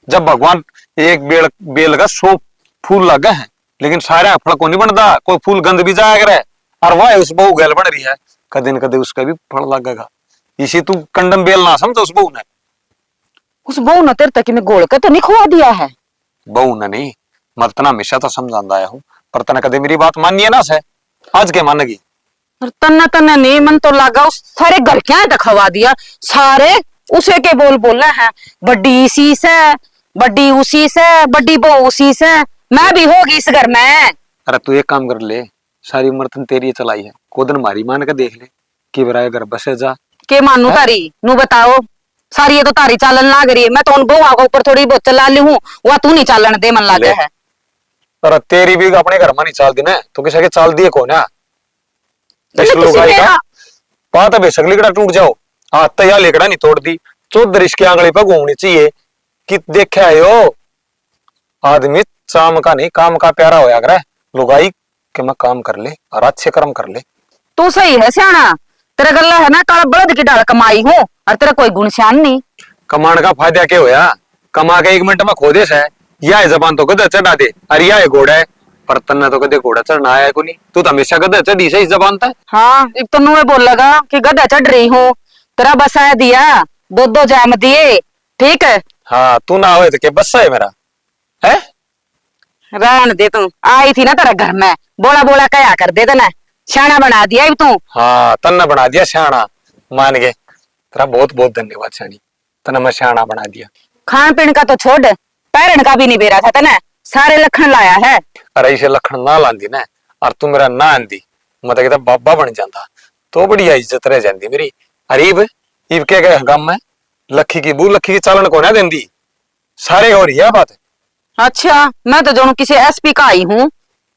जब भगवान एक बेल का 100 फूल लगे हैं, लेकिन सारे फल को नहीं बनता, कोई फूल गंद भी जाया करे और वह उस बहू गैल बन रही है, कदे न कदे उसका भी फल लगेगा। इसी तू कंडम बेल ना समझ उस बहू ने। उस बहू ने तेरे तक में गोल के तो नहीं खुआ दिया है। बहू ने नहीं, मैं तना हमेशा तो समझांदा आया हूँ, पर तना कदे मेरी बात मानिए ना से, आज के मानेगी। और तन्ना तन्ना नहीं मन तो लगा उस सारे घर क्या तक खवा दिया, सारे उसे के बोल रहे हैं बड्डी इसी से, बड्डी उसी से, बड्डी बहू उसी से, मैं भी होगी इस घर में। अरे तू एक काम कर ले, सारी उम्र तन तेरी ही चलाई है, कोदन मारी मान के देख ले कि बराए घर बसे जा। के मानू तारी नू बताओ, सारी ये तो तारी चालन लाग रही है, मैं तो उन बहुआ के ऊपर थोड़ी बहुत चला ली हूँ, वह तू नहीं चालन दे मन लागे है। अरे तेरी भी अपने घर में नहीं चाल दी ना, तो किसी के चाल दिए को ना मेरा- पाता बेशक लिकड़ा टूट जाओ, हाथ तैयार लिकड़ा नहीं तोड़ दी, चौधर इसके आंगली पर घूमनी चाहिए कि देखे आयो आदमी चाम का नहीं काम का प्यारा होया करे, लुगाई के मैं काम कर ले और अच्छे कर्म कर ले। तू सही है सियाना, तेरा गला है ना काला बलद की डाल कमाई हूँ और तेरा कोई गुण श्यान नहीं। कमाने का फायदा क्या होया, कमा के 1 मिनट में खो दे से, यह जबान तो गधा चढ़ा दे, अरे यह घोड़ा है, पर तन्ने तो कदे घोड़ा चढ़ना आया को नहीं, तू तो हमेशा गधा चढ़ी से इस जबान तक। हाँ एक तो नुए बोल लगा कि गधा चढ़ रही हूँ, तेरा बसाया दिया, 2-2 जैम दिए, ठीक है। हाँ तू ना हो तो क्या बस्सा है मेरा है। रहन दे, तू आई थी ना तेरा घर में, बोला बोला कया कर दे देना, शाना बना दिया अब तू। हाँ तन्ने बना दिया सियाना, मान गए, तेरा बहुत बहुत धन्यवाद सियानी, तन्ने मैं सियाना बना दिया। खान पीन का तो छोड़, पैरन का भी नहीं बेरा था तेने, सारे लखन लाया है। अरे इसे लखन ना लांदी ना, और तू मेरा ना आंदी, मैं तो कहता बाबा बन जाता तो बढ़िया इज्जत रह जाती मेरी। अरे इब क्या गए गम में लखी की बू लखी की चालन को ना देंदी, सारे हो रही है बात। अच्छा मैं तो जो किसी एसपी का आई हूँ,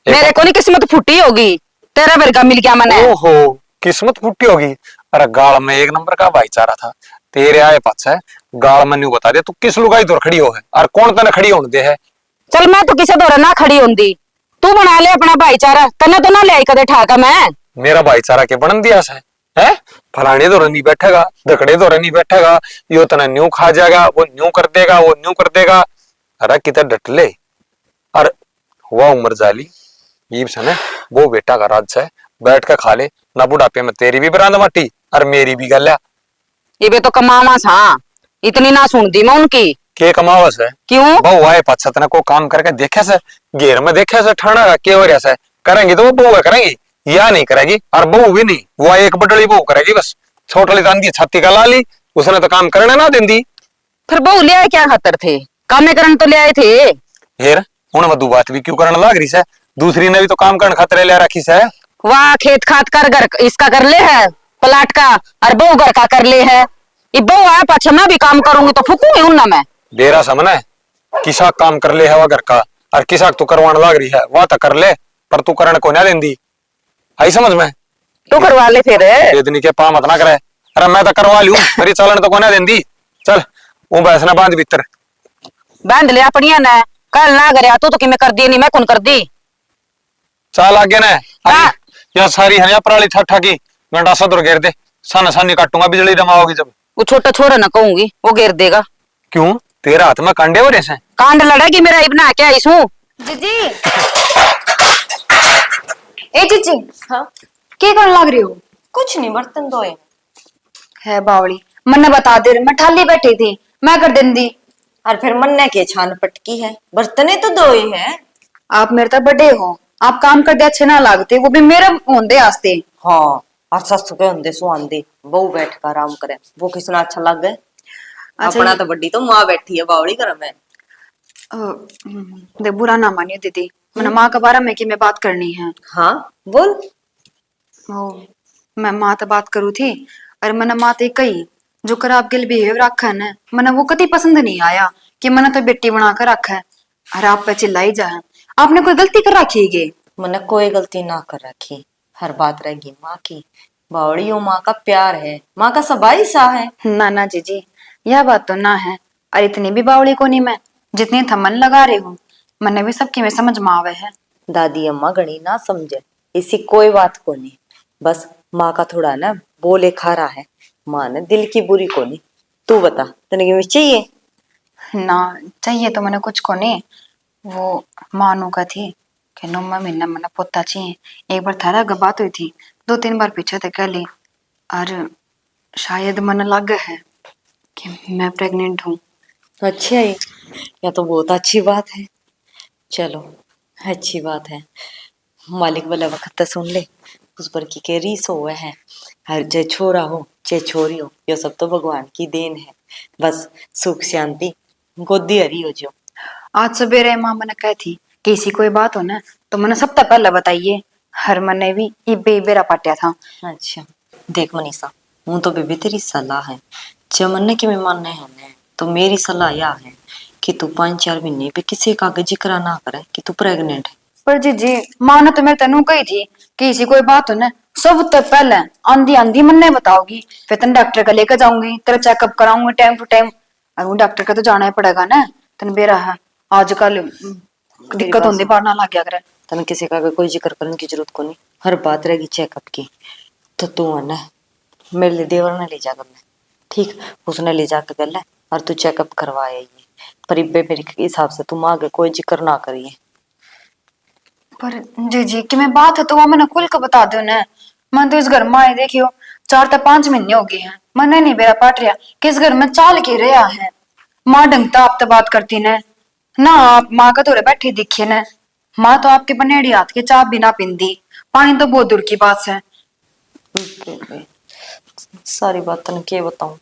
मेरे को नहीं किस्मत फूटी होगी, तेरा वर्गा मिल गया मने। ओहो किस्मत फूटी होगी। अरे गाल में 1 नंबर का भाईचारा था, तेरे आए पाछे गाल में न्यू बता दे तू किस लुगाई दूर खड़ी हो है और कौन तने खड़ी होने दे है। चल मैं तो किसी दौरा ना खड़ी होंगी, तू बना ले अपना भाईचारा, तने तो ना ले आई कदे ठाका मैं। मेरा भाईचारा के बनन दिया है फलाने दौरे नहीं बैठेगा, दकड़े दौरे नहीं बैठेगा, यो तना न्यू खा जाएगा, वो न्यू कर देगा, वो न्यू कर देगा। अरे कितना डट ले, और हुआ उम्र जाली ये से ना वो बेटा का राज है, बैठ के खा ले ना, बुढ़ापे में तेरी भी बरांद माटी और मेरी भी गल्या। ये बे तो कमावा सा, इतनी ना सुन दी मैं उनकी। के कमावस है क्यों बहु आए पाछा तना को काम करके देखे से, घेर में देखे से ठाना का के हो रहा से, करेंगी तो वो बहू करेंगी या नहीं करेगी, और बहू भी नहीं, वो एक बडली बहू करेगी बस, छोटली तांदी छाती का लाली, उसने तो काम करने ना देंदी। फिर बहू ले आए क्या खातर थे, कामे करन तो ले आए थे। हेर उन मधु बात भी क्यों करने लाग रही से, दूसरी ने भी तो काम करने खातिर ले रखी से। वाह खेत खात कर घर इसका कर ले है प्लाट का, और बहू घर का कर ले है, ये बहू आया पाछे मैं भी काम करूंगी तो फूकूंगी उन में। डेरा समने किसा काम कर ले है वह घर का, और किसा तू करवाने लाग रही है वह तो कर ले, पर तू करने को ना देंदी, आई समझ में। तू करवा ले फिर। इतनी के पा मत ना करे, अरे मैं तो करवा लूं, मेरी चालन तो को ना देंदी। चल वो भैंस ना बांध भीतर, बांध ले अपनिया ने, कल ना करे तू तो कि मैं कर दी नहीं, मैं कौन कर दी। चाल आगे ना हाँ। या सारी हरिया पराली ठा की गंडासा दूर घेर दे, सन सानी काटूंगा बिजली दमाओगी जब। वो छोटा छोरा ना कहूंगी, वो घेर देगा। क्यों तेरा हाथ में कांडे हो रहे हैं? कांड लड़ेगी मेरा इबना क्या इसू। जीजी ए जीजी हाँ के करने लग रही हो? कुछ नहीं, बर्तन धोए। है बावली, मन्ने बता दे, मैं ठाली बैठी थी, मैं कर देंदी। और फिर मन्ने के छान पटकी है, बर्तने तो धोए हैं। आप मेरे तो बड़े हो, आप काम कर दे अच्छे ना लगते, वो भी मेरे होंदे आस्ते। हाँ और ससु के होंदे सुहांदे, बहू बैठ कर आराम करे, वो किसना अच्छा लग गए। अच्छा, अपना तो बड्डी तो माँ बैठी है बावड़ी कर में। दे बुरा ना मानियो दीदी, मैंने माँ के बारे में कि मैं बात करनी है। हाँ बोल। ओ, मैं माँ तो बात करू थी, और मैंने माँ तो कही जो कर आपके लिए बिहेव रखा है ना, मैंने वो कभी पसंद नहीं आया कि मैंने तो बेटी बना कर रखा है, और आप पे चिल्लाई जा, आपने कोई गलती कर रखी है? मैंने कोई गलती ना कर रखी, हर बात रहेगी माँ की। बावड़ियों माँ का प्यार है, माँ का सबाई सा है। ना ना जीजी, यह बात तो ना है। और इतनी भी बावड़ी को नहीं मैं, जितनी थमन लगा रही हूँ मन्ने भी सबकी में समझ में आवे है। दादी अम्मा घड़ी ना समझे, इसी कोई बात को नहीं। बस माँ का थोड़ा ना बोले खारा है, माँ ने दिल की बुरी को नहीं। तू बता तने की चाहिए? ना चाहिए तो मैंने कुछ को नहीं। वो मानू का थी कि नुम्मा महीना मैंने पोता चाहिए। एक बार थारा बात हुई थी, 2-3 बार पीछे तक कह ली। और शायद मन लग है कि मैं प्रेग्नेंट हूँ। अच्छा है, या तो बहुत अच्छी बात है। चलो अच्छी बात है। मालिक वाला वक्त तो सुन ले, उस पर की के रीस हुए है। हर चाहे छोरा हो चाहे छोरी हो, यह सब तो भगवान की देन है। बस सुख शांति गोदी हरी हो जो। आज सवेरे माँ मैंने कही थी कि इसी कोई बात हो ना तो मैंने सबसे पहले बताइए। हर मने भी इबे बेरा पाटिया था। अच्छा देख मनीषा, हूँ तो बेबी तेरी सलाह है। जब मन्ने की मैं मानने है ने, तो मेरी सलाह यह है कि तू 5-4 महीने पे किसी कागज जिक्र ना करे कि तू प्रेग्नेंट है। पर जीजी, माँ ने तो मेरे तनु कही थी कि इसी कोई बात हो ना सब तो पहले आंधी आंधी मन्ने बताओगी, फिर तन डॉक्टर का लेकर जाऊंगी, तेरा चेकअप कराऊंगी टाइम टू टाइम। और वो डॉक्टर का तो जाना ही पड़ेगा ना। तन बेरा है आजकल मेरी दिक्कत बात होने सुन, पार ना लग गया करे। तने किसी का कोई जिक्र करने की जरूरत को नहीं। हर बात रहेगी चेकअप की। तो तू है ना मेरे लिए देवर ने ले जा कर, ठीक, उसने ले जाकर कर ले और तू चेकअप करवाया ये। पर इब्बे मेरे हिसाब से तुम आगे कोई जिक्र ना करिए। पर जीजी कि मैं बात है तो वो मैंने खुल के बता दो ना। मैं तो इस घर में आए देखियो 4 से 5 महीने हो गए हैं, मैंने नहीं बेरा पाट रहा कि इस घर में चाल के रहा है। माँ ढंगता आप तो बात करती ने ना, आप माँ का तोरे बैठे दिखे ने। माँ तो आपके बनेड़ी हाथ के चाप भी ना पींदी, पानी तो बहुत दूर की बात है। बेबे, सारी बात तने के बताऊं,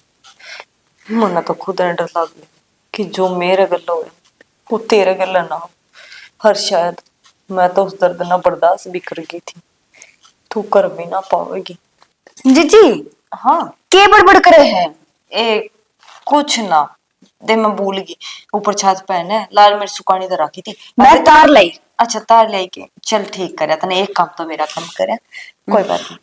मना तो खुद डर लग गया कि जो मेरे गल्लो है वो तेरे गल्ला ना हो। हर शायद मैं तो उस दर्द ना बर्दाश्त भी कर गई थी, तू कर भी ना पावेगी। जीजी हाँ के बड़बड़ करे है? ए कुछ ना, दे मैं भूल गई। ऊपर छत पे है लाल मिर्च सुखानी तो रखी थी। मैं तार लाई। अच्छा तार लेके चल, ठीक करे तने एक काम तो मेरा कम करे। कोई बात नहीं,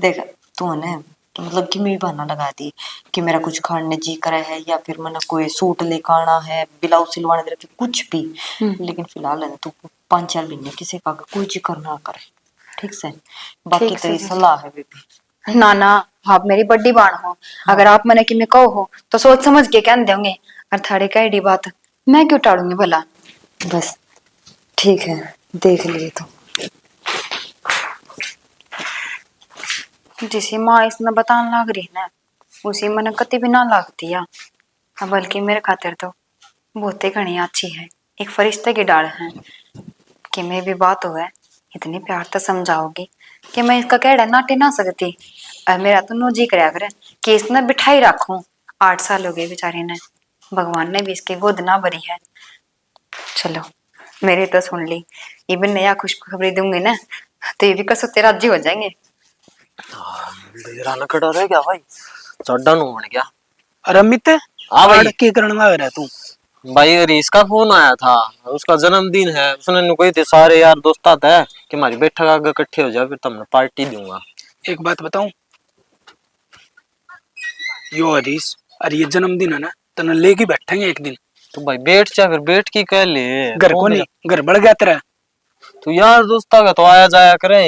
देख तू है तो मतलब कि मैं भी बहाना लगा दी कि मेरा कुछ खाने जी करे है, या फिर मैंने कोई सूट लेकर आना है, ब्लाउज सिलवाने दे रखे, कुछ भी। लेकिन फिलहाल है ना तू 5-4 महीने किसी का कोई जिक्र ना करे, ठीक से। बाकी ठीक से तेरी जीजी। सलाह है बेबी। ना ना, आप मेरी बड़ी बाण हो। अगर आप मने कि मैं कहो हो तो सोच समझ के कह देंगे। और थारे का एडी बात मैं क्यों टाड़ूंगी भला। बस ठीक है, देख लिए तो। जिसी माँ इसने बताने लग रही ना उसी मन कति भी ना लगती है। बल्कि मेरे खातिर तो बहुत ही घनी अच्छी है, एक फरिश्ते की डाल है। कि मैं भी बात हो है इतनी प्यार तो समझाओगी कि मैं इसका कहड़ा नाटे ना सकती। और मेरा तो नो जी कराया करे कि इसने बिठाई रखूं। 8 साल हो गए बेचारी ने, भगवान ने भी इसकी गोद ना भरी है। चलो मेरी तो सुन ली, ये भी नया खुशखबरी दूंगी ना तो ये भी कसौते राजी हो जाएंगे। बेरा न कड़ा रह गया भाई, चड्डा नु बन गया। अरे अमित, हाँ भाई। आड़ के करने लग रहा है तू। भाई रीस का फोन आया था, उसका जन्मदिन है। उसने नु कही थी सारे यार दोस्त आते हैं कि हमारी बैठक आगे इकट्ठे हो जाए, फिर तुमने पार्टी दूंगा। एक बात बताऊं, यो हरीश, अरे ये जन्मदिन है ना, तने लेके बैठेंगे एक दिन। तो भाई बैठ जा, फिर बैठ की कह ले। घर को नहीं, घर बढ़ गया तेरा। तू यार दोस्ता का तो आया जाया करे।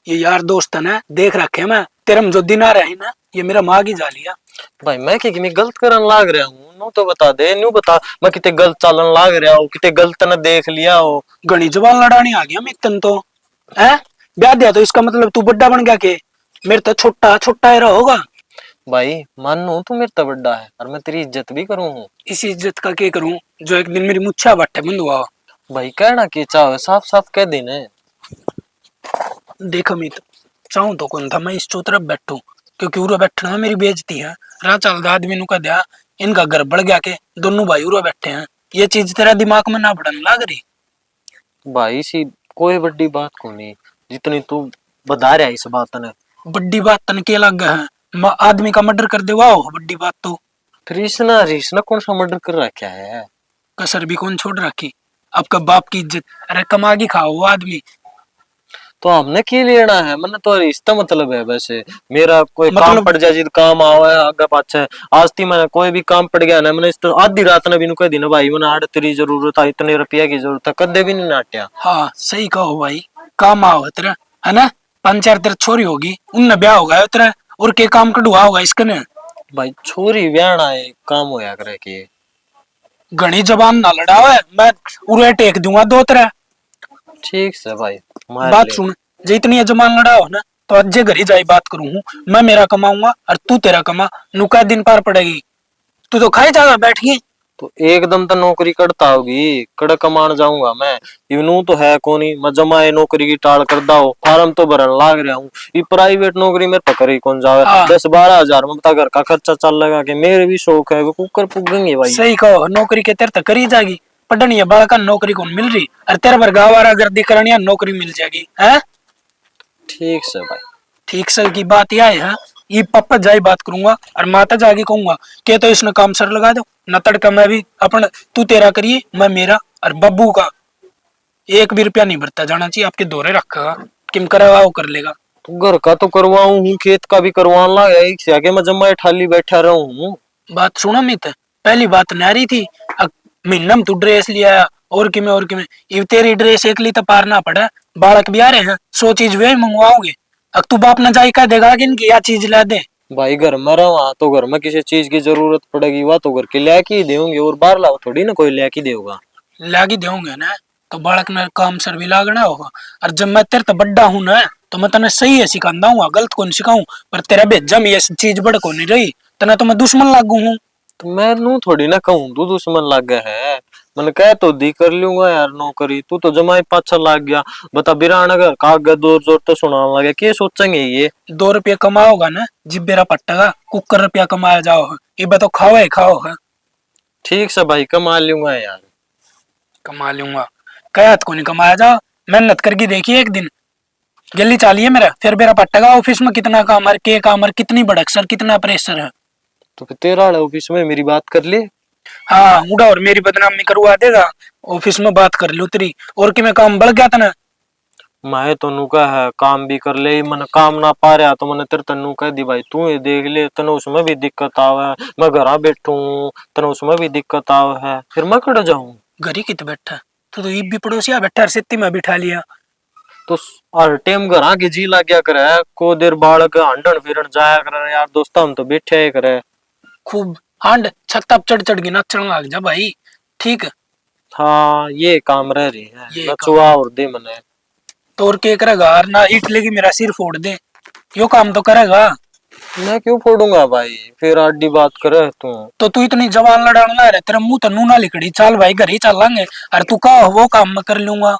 ये यार दोस्त है ना, देख रखे मैं तेरे में जो दिन आ रहा है ना, ये मेरा माँ की जा लिया। भाई मैं कि मैं गलत करन लाग रहा हूँ, नु तो बता दे, न्यू बता मैं किते गलत चालन लाग रहा हूँ, किते गलत न देख लिया हो। घनी जबान लड़ानी आ गया मितन तो है। ब्याह दिया तो इसका मतलब तू बड्डा बन गया के? मेरे तो छोटा छोटा ही होगा। भाई मानू तू मेरे तो बड्डा है और मैं तेरी इज्जत भी करूँ हूँ। इस इज्जत का क्या करूं जो एक दिन मेरी मुच्छा बट्टे बंद हुआ। भाई कहना की चाहे साफ साफ कह देने। देख अमित, चाहूं तो कौन था मैं इस चौतरफ बैठूं, क्योंकि उरा बैठना मेरी बेइज्जती है। राह चल आदमी नु का दिया, इनका घर बढ़ गया के दोनों भाई उरा बैठे हैं। ये चीज तेरा दिमाग में ना बढ़न लाग रही? भाई सी कोई बड़ी बात को नहीं, जितनी तू बता रहा है इस बात ने। बड्डी बात तन के लग है, आदमी का मर्डर कर दे वाह बड्डी बात तो। फिर रीसना कौन सा मर्डर कर रखा है? कसर भी कौन छोड़ रखी? आपका बाप की इज्जत, अरे कमा के खाओ वो आदमी। तो हमने की लेना है, मैंने तो रिश्ता मतलब है वैसे। मेरा कोई काम मतलब- पड़ जाए जिद काम आवे आगे पाछे। आज थी मैंने कोई भी काम पड़ गया ना, मैंने इस तो आधी रात ने भी नु कह दी ना भाई मैंने आड़ तेरी जरूरत है, इतने रुपया की जरूरत है, कदे भी नहीं नाट्या। हाँ सही कहो भाई, काम आओ तेरा है ना। 5-4 तेरे छोरी होगी, उनने ब्याह होगा तेरा, और के काम कढ़ुआ होगा इसके ने। भाई छोरी ब्याहना है काम होया करे के। घनी जबान ना लड़ावे, मैं उरे टेक दूंगा 2-3। ठीक से भाई मार बात ले। सुन, जे इतनी जबान लड़ाओ ना तो अज्जे घर ही जाई बात करूं हूं। मैं मेरा कमाऊंगा और तू तेरा कमा, नुका दिन पार पड़ेगी। तू तो खाई जाएगा बैठ के। तो एकदम तो नौकरी करता होगी, कड़क कमान जाऊंगा मैं। इवनू तो है कोनी, मैं जमाए नौकरी की टाल कर दाओ, फार्म तो भरन लाग रहा हूँ। ये प्राइवेट नौकरी मेरे पकड़ ही कौन जावे। हाँ। 10-12 हजार में बता घर का खर्चा चल लगा के, मेरे भी शौक है वो कुकर पुगेंगे भाई। सही कहो, नौकरी के तेरे तक करी जाएगी। पढ़नी है बालका, नौकरी कौन मिल रही, और तेरे पर गावारा गर्दी करनी है, नौकरी मिल जाएगी है। ठीक से भाई। ठीक से की बात यह है, ये पापा जाई बात करूंगा और माता जाके कहूंगा कि तो इसने काम सर लगा दो न। तड़का मैं भी अपन, तू तेरा करिए मैं मेरा, और बब्बू का 1 भी रुपया नहीं भरता जाना चाहिए, आपके दोरे रखेगा, किम करेगा वो कर लेगा। तो घर का तो करवाऊं हूँ, खेत का भी करवाने लगा, एक से आके मैं जमाए ठाली बैठा रहूं हूँ। बात सुनो मित, पहली बात नारी थी, महीना में तू ड्रेस लिया और कि मैं ये तेरी ड्रेस एक ली तो पार ना पड़े। बालक भी आ रहे हैं, 100 चीज वे मंगवाओगे, अब तू बाप न जाई कह देगा कि इनकी यह चीज ला दे। भाई घर में रहा तो घर में किसी चीज की जरूरत पड़ेगी वह तो घर के ले ही देंगे, और बाहर लाओ थोड़ी ना कोई ले देगा। लागी देंगे ना, तो बालक ने काम सर भी लागना होगा। और जब मैं तेरे तो बड्डा हूं ना, तो मैं तने सही है सिखाऊंगा हूँ, गलत कौन सिखाऊं। पर तेरा भेजा में ये चीज बड़ को नहीं रही, तना तो मैं दुश्मन लागू हूँ। तो मैं नू थोड़ी ना कहूँ तू दुश्मन लग गया है। मैंने कह तो दी कर लूंगा यार नौकरी, तू तो जमाई पाछा लग गया। बता बिरानगर कागज जोर जोर तो सुनाने लगे, क्या सोचेंगे ये। 2 रुपया कमाओगा ना, जिब्बेरा पट्टेगा, कुकर रुपया कमाया जाओ, ये बताओ खाओ है खाओ है। ठीक से भाई कमा लूंगा यार। कमा लूंगा, कह को नहीं कमाया जाओ, मेहनत करके देखिए एक दिन। जल्दी चालिए मेरा, फिर मेरा पट्टेगा ऑफिस में कितना काम है, के काम है, कितनी भड़क सर, कितना प्रेशर है। तो फिर तेरा वाले ऑफिस में मेरी बात कर ले। हाँ उड़ा, और मेरी बदनामी करवा देगा, ऑफिस में बात कर लू तेरी, और कि मैं काम बढ़ गया था ना। मैं तो नू का है काम भी कर ले, मन काम ना पा रहा तो मैंने तेरे तन्नू कह दी भाई तू ये देख ले, तने उसमें भी दिक्कत आवे। मैं घर बैठू हूँ, तने उसमें भी दिक्कत आवे है, फिर मैं कड़ जाऊं। घरी कित बैठा, तो ईब भी पड़ोसिया बैठा, सित्ती में बिठा लिया। तो हर टाइम घर आके जी लग गया करे, को देर बालक हंडन फिरन जाया करे यार, दोस्त हम तो बैठे ही करे। खूब हांड छत्ता पर चढ़ चढ़ के नाचने लग जा भाई, ठीक है। हाँ ये काम रह रही है, ये नचुआ और दे मने। तो और क्या करेगा, और ना ईट लेगी मेरा सिर फोड़ दे, यो काम तो करेगा। मैं क्यों फोड़ूंगा भाई, फिर आडी बात करे तू। तो तू इतनी जवान लड़ाने ला रहे, तेरा मुंह तो नूना लिकड़ी, चल भाई घर ही चलेंगे, और तू कहा वो काम मैं कर लूंगा।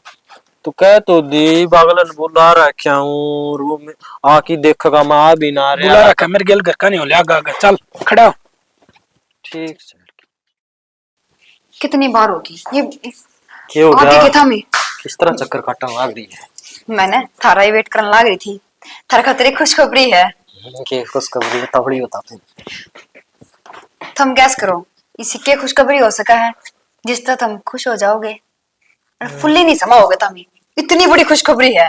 तो कह तो दी पागलन बुला रखा हूँ, रूम में आकी देखेगा मैं आ भी ना बुला रहा। रखा मेरे गेल घर का नहीं हो लिया, आगा आगा चल खड़ा हो। ठीक से कितनी बार होगी ये क्या हो आगे गया, के था मैं किस तरह चक्कर काटा लाग रही है। मैंने थारा ही वेट करने लग रही थी, थारा खातिर खुशखबरी है। के खुशखबरी तबड़ी बता तू। तुम गैस करो इसी के खुशखबरी हो सका है जिससे तुम खुश हो जाओगे और फुल्ली नहीं समाओगे। तुम इतनी बड़ी खुशखबरी है,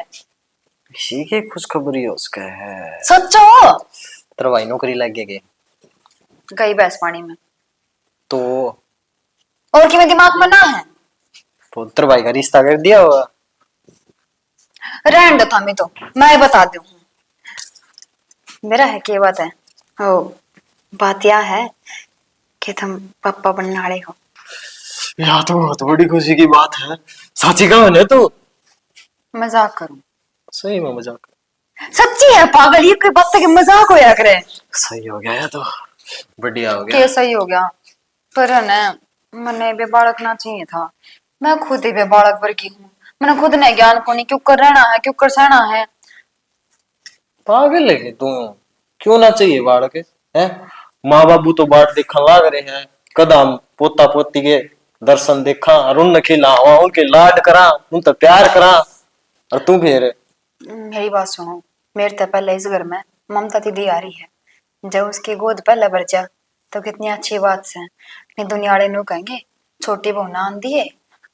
किसी के खुशखबरी हो उसका है। सोचो। तेरा भाई नौकरी लग गई गई भैंस पानी में, तो और कि मेरे दिमाग में ना है। तो तेरे भाई का रिश्ता कर दिया होगा। रहने दो थामी, तो मैं बता दूं मेरा है क्या बात है। ओ बात यह है कि तुम पापा बनने वाले हो। यार तो बहुत बड़ी खुशी की बात है, साची का है तू। मजाक करूं? सही में मजाक। सच्ची है पागल, ये कोई बात है कि मजाक होया करे। सही हो गया तो बढ़िया हो गया। कैसा ही हो गया, पर है ना मैंने बे बालक ना चाहिए था। मैं खुद ही बे बालक वर्गी हूँ, मैंने खुद ने ज्ञान को नहीं क्यों कर रहना है, क्यों कर सहना है। पागल है तू, क्यों ना चाहिए बालक है। माँ बाबू तो बाट देखने लाग रहे हैं, कदम पोता पोती के दर्शन देखा और उन खिलावा, उनके लाड करा, उन तो प्यार करा, और तू फिर। मेरी बात सुनो, मेरे तो पहले इस घर में ममता दीदी आ रही है, जब उसकी गोद पहले भर जा तो कितनी अच्छी बात से नहीं दुनिया वाले नु कहेंगे छोटी बहू नान दिए,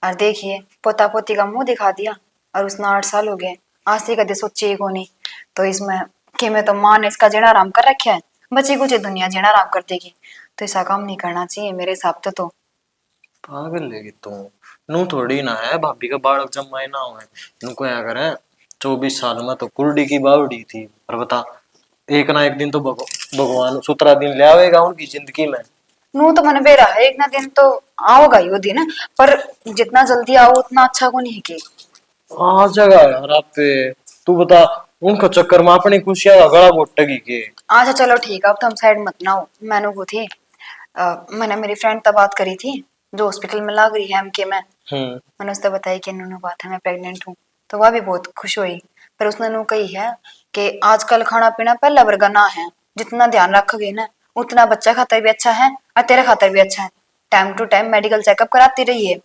और देखिए पोता पोती का मुंह दिखा दिया, और उसने 8 साल हो गए आज से कदे सोची ही कोनी। तो इसमें कि मैं तो माँ ने इसका जीना आराम कर रखा है, बच्चे कुछ दुनिया जीना आराम कर देगी। तो ऐसा काम नहीं करना चाहिए मेरे हिसाब से। तो पागल लेगी तू। नू थोड़ी ना है भाभी का बालक जमाए ना हुए। नुको क्या करे, 24 साल में तो कुर्डी की बावड़ी थी। और बता, एक ना एक दिन तो भगवान सुतरा दिन ले आवेगा उनकी जिंदगी में। नू तो मन बेरा है, एक ना दिन तो आओगा ही वो दिन, पर जितना जल्दी आओ उतना अच्छा को नहीं कि। आ जाएगा यार आप पे। तू बता, उनका चक्कर में अपनी खुशियां का गला घोटेगी के। अच्छा चलो ठीक है, अब तो हम साइड मत ना हो। मैंने वो थी मैंने मेरी फ्रेंड तब बात करी थी जो हॉस्पिटल में लग रही है एमके में। मैंने उससे बताई कि नूनू बात है मैं प्रेग्नेंट हूँ। तो वह भी बहुत खुश हुई। पर उसने नू कही है कि आजकल खाना पीना पहला वर्गा ना है, जितना ध्यान रखोगे ना उतना बच्चा खातर भी अच्छा है और तेरे खातर भी अच्छा है। Time to time medical checkup कराती रहिए।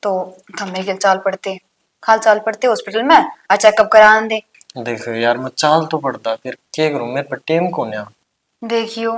तो हम मेडिकल चाल पड़ते हॉस्पिटल में और चेकअप करा दे। देखो यार, मैं चाल तो पड़ता, फिर क्या करूं, मेरे पर टेम कौन है। देखियो,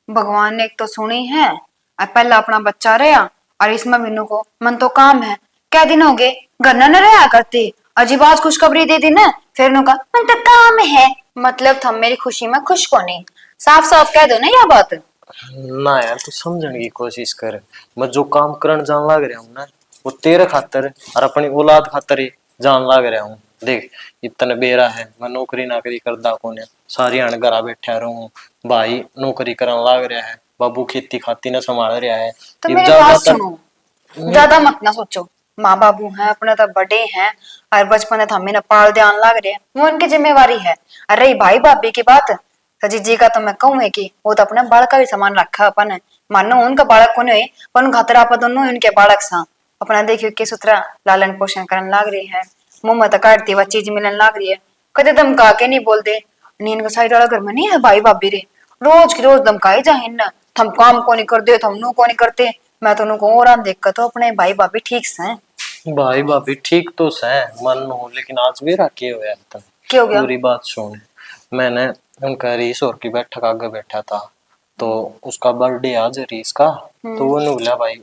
भगवान ने एक तो सुनी है और पहला अपना बच्चा रहा। और इसमें मीनू को मन तो काम है, क्या दिन हो गए घर न रहा करते। अजीब आज खुशखबरी दे दी ना, फिर नु का मन तो काम है। मतलब थम मेरी खुशी में खुश को नहीं, साफ साफ कह दो ना यह बात। ना यार, तू समझने की कोशिश कर। मैं जो काम करण जान लग रहा हूँ ना, वो तेरे खातर और अपनी औलाद खातर ही जान लग रहा हूँ। देख, इतने बेरा है, मैं नौकरी नाकरी करदा कोने, सारी हाण घरा बैठा रहूं। भाई नौकरी करन लग रहा है, बाबू खेती खाती ने संभाल रहा है। तो ये मेरी बात ज्यादातर सुनो, ज्यादा मत ना सोचो। माँ बाबू हैं अपने तो बड़े हैं और बचपन में हमें पाल ध्यान लग रहे हैं, वो उनकी जिम्मेवारी है। अरे रही भाई भाभी की बात, तो जीजी का तो मैं कहूँ है कि वो तो अपने बालक का भी सामान रखा अपन है। मानो उनका बालक को नहीं, पर उन खातर आप दोनों उनके बालक सा अपना देखियो के सुतरा लालन पोषण करने लाग रही है। मुंह में तो काटती हुआ चीज मिलने लाग रही है, कदे धमका के नहीं बोलते। नींद का साइड वाला घर में नहीं है भाई भाभी रे, रोज की रोज धमकाई जाए ना, थम काम को नहीं कर दे, थम नू को नहीं करते। मैं तो उनको और देख कर तो अपने भाई भाभी ठीक से। भाई भाभी ठीक तो है मन हो, लेकिन आज भी रखे हुए हैं तुम। क्या हो गया? पूरी बात सुन। मैंने उनका रीस और की बैठक आगे बैठा था, तो उसका बर्थडे आज रीस का। तो वो ने बोला भाई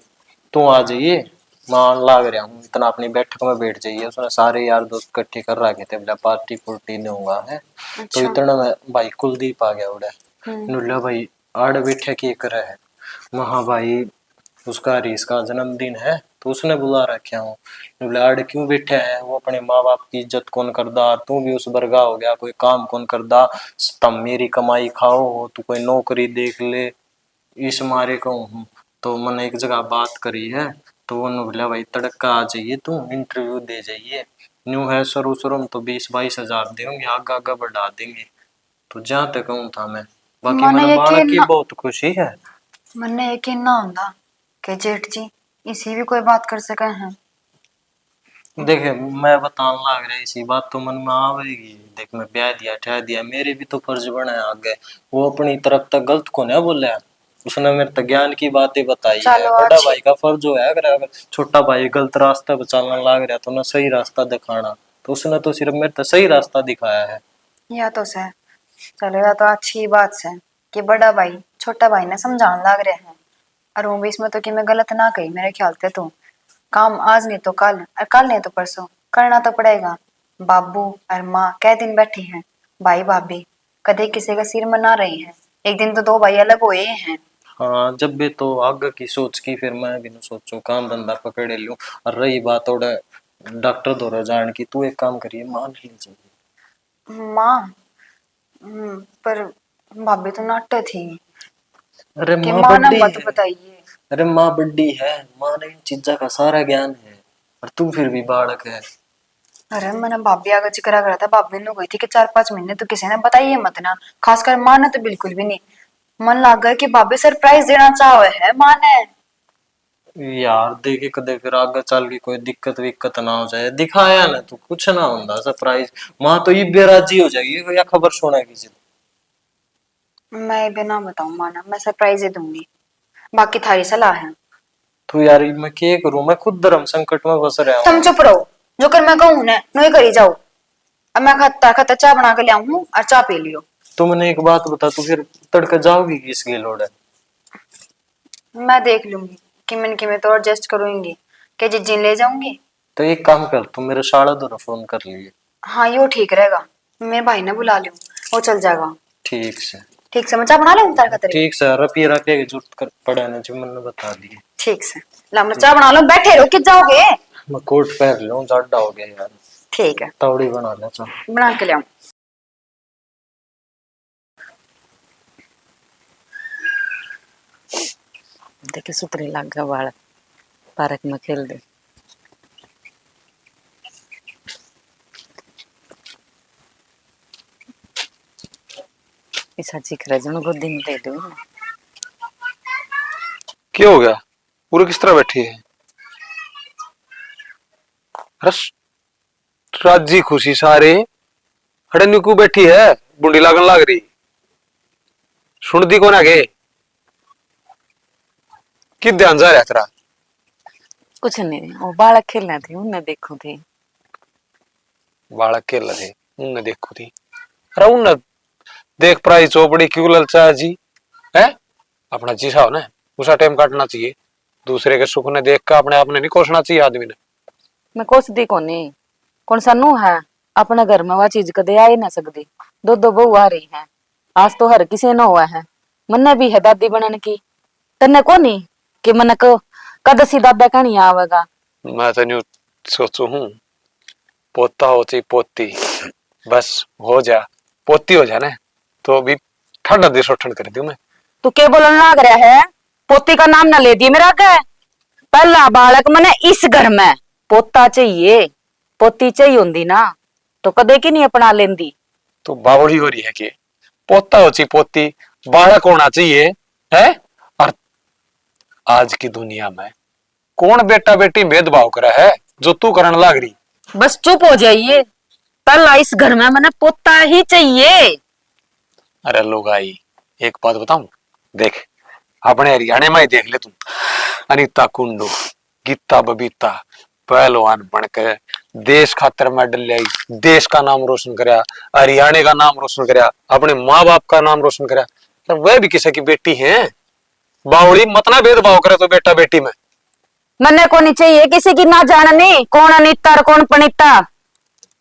तू आ जाइए, मान लाग रहा हूँ इतना, अपनी बैठक में बैठ जाइए। उसने सारे यार दोस्त इकट्ठे कर रखे थे, बोला पार्टी पुर्टी दूंगा है। तो अच्छा। इतना में भाई कुलदीप आ गया उड़ा। बोला भाई आड़ बैठे की करे है। वहाँ भाई उसका रीस का जन्मदिन है, तो उसने बुला रखे हूँ। लाड क्यों बैठे है, वो अपने माँ बाप की इज्जत कौन करदा, तू भी उस बरगा हो गया, कोई काम कौन करदा। तम मेरी कमाई खाओ, तू कोई नौकरी देख ले, इस मारे कहूँ। तो मैंने एक जगह बात करी है, तो उन्होंने बोला भाई तड़का आ जाइए, तू इंटरव्यू दे जाइए। न्यू है शुरू शुरू में तो 20-22 हजार देंगे, आगे आगे बढ़ा देंगे। तो जहाँ तक कहूँ था मैं, बाकी मने मैंने बालक यकीन की ना, बहुत खुशी है। मने यकीन ना होता कि जेठ जी इसी भी कोई बात कर सके हैं। देखे मैं बताने लग रहा इसी बात तो मन में आवेगी। देख मैं ब्याह दिया ठह दिया, मेरे भी तो फर्ज बना है आगे। वो अपनी तरफ तक गलत को नहीं बोला, उसने मेरे तक ज्ञान की बातें बताई है। चलो बड़ा अच्छी, भाई का फर्ज जो है, अगर छोटा भाई गलत रास्ते पर चलने लग रहा तो ना सही रास्ता दिखाना। तो उसने तो सिर्फ मेरे तक सही रास्ता दिखाया है। या तो से चलो, या तो अच्छी बात से कि बड़ा भाई छोटा भाई ने समझाने लग रहे हैं। और वो भी इसमें तो कि मैं गलत ना कही मेरे ख्याल से। तो काम आज नहीं तो कल और कल नहीं तो परसों करना तो पड़ेगा। बाबू और माँ कै दिन बैठे हैं, भाई भाभी कदे किसी का सिर मना रही है। एक दिन तो दो भाई अलग हुए हैं। हाँ, जब भी तो आगे की सोच की, फिर मैं भी न सोचूं काम धंधा पकड़े लूं। और रही बात थोड़ा डॉक्टर दौरा जान की, तू एक काम करिए मान लीजिए। माँ पर भाभी तो नाट्य थी अरे कि माँ माँ ना बड्डी मत है। बताइए। अरे माँ बड्डी है, माँ ने इन चीजा का सारा ज्ञान है, और तू फिर भी बालक है। अरे मैंने भाभी आगे जिक्र करा था, भाभी ने कही थी कि 4-5 महीने तो किसी ने बताइए मत ना, खासकर माँ ने तो बिल्कुल भी नहीं। मन लग गया कि भाभी सरप्राइज देना चाहे है माँ ने। यार देखे कदे फिर आगे चल के कोई दिक्कत विक्कत ना हो जाए, दिखाया ना तो कुछ ना होता सरप्राइज। माँ तो ये बेराजी हो जाएगी या खबर सुनेगी जिद। मैं भी ना बताऊं माना, मैं सरप्राइज ही दूंगी। बाकी थारी सलाह है। तो यार मैं क्या करूं, मैं खुद धर्म संकट में फंस रहा तुम हूँ। चुप रहो, जो कर मैं कहूं ना नहीं करी जाओ। अब मैं खाता खाता चाय बना के ले आऊं और चाय पी लियो। तो मैंने एक बात बता, तू फिर तड़के जाओगी किस लिए लोड़ है। मैं देख लूंगी कि मैं तो एडजस्ट करूंगी कि जिज्जी ले जाऊंगी। तो एक काम कर, तू मेरे साड़ा दो फोन कर लिए। हाँ यो ठीक रहेगा। मेरे भाई ने बुला लियो, वो चल जाएगा। ठीक से। ठीक से मैं चाय बना लूं तार खातिर। ठीक से रपिए रखे की जरूरत कर पड़ा ना जो मैंने बता दिए। ठीक से ला मैं चाय बना लूं, बैठे रहो कि जाओगे? मैं कोट पहन लूं, जाड़ा हो गया यार। ठीक है तौड़ी बना ले चल। बना के ले आऊं। देखे सुतरे लग गया बालक, पार्क में खेल दे। ऐसा चीख रहा जनो गोदी में दे दो। क्या हो गया? पूरे किस तरह बैठी है? रस राजी खुशी सारे खड़े न्यू बैठी है, बुंडी लागन लाग रही। सुन दी को ना के कि ध्यान जा रहा तेरा? कुछ नहीं, वो बालक खेलना थे उन्हें देखो थे। बालक खेल रहे उन्हें देखो थी। अरे उन्हें देख पराई चौपड़ी क्यों ललचा जी है? अपना जीसा हो ना उसा टाइम काटना चाहिए। दूसरे के सुख ने देख कर अपने आप ने नहीं कोसना चाहिए आदमी ने। मैं कोस दी कोनी, कौन सा नू है अपने घर में वह चीज कदे आ ही ना सकती। दो दो बहू आ रही है, आज तो हर किसी ने हुआ है। मन्ने भी है दादी बनने की, तन्ने कोनी कि मन को कद सी दादा कहानी आवेगा। मैं तो न्यू सोचू हूँ पोता हो चाहिए पोती, बस हो जा पोती हो जाए ना तो अभी ठंडा देश ठंड कर दी मैं। तू क्या बोलने लग रहा है? पोती का नाम ना ले दिए मेरा के। पहला बालक मने इस घर में पोता चाहिए, पोती चाहिए होंगी ना तो कदे की नहीं अपना लेंदी। तो बावड़ी हो रही है कि पोता हो चाहिए पोती, बालक होना चाहिए है? और आज की दुनिया में कौन बेटा बेटी भेदभाव करा है जो तू करने लग रही? बस चुप हो जाइए, पहला इस घर में मने पोता ही चाहिए। अरे लोग आई एक बात बताऊं, देख अपने हरियाणा में ही देख ले तुम। अनीता कुंडू, गीता बबीता पहलवान बनकर देश खातर मेडल ले आई, देश का नाम रोशन करया, हरियाणा का नाम रोशन करया, अपने माँ बाप का नाम रोशन करया। पर वह भी किसी की बेटी है। बावड़ी मत ना भेदभाव करे तो बेटा बेटी में। मने को नहीं चाहिए किसी की ना जाननी कौन अनिता और कौन पनिता।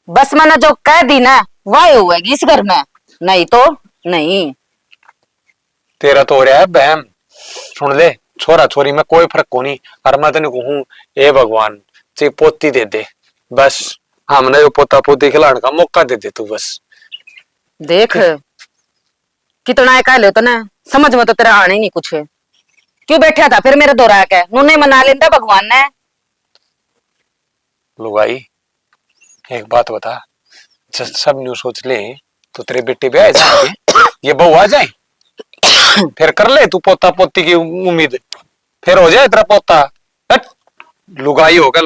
बस मैंने जो कह दी ना वही होगी इस घर में, नहीं तो नहीं। तेरा तो हो रहा है बहम। सुन ले छोरा छोरी में कोई फर्क को नहीं। और मैं तेन कहूं ए भगवान चे पोती दे दे, बस हमने जो पोता पोती खिलाने का मौका दे दे तू बस। देख कितना कह लो तो ना समझ में तो तेरा आने ही नहीं कुछ। क्यों बैठा था फिर मेरे दोरा के नूने मना लेंदा भगवान ने। लुगाई एक बात बता, जब सब न्यू सोच ले तो तेरे बेटे भी आ जाएंगे, ये बहू आ जाए फिर कर ले तू पोता पोती की उम्मीद, फिर हो जाए तेरा पोता। हट, लुगाई होगा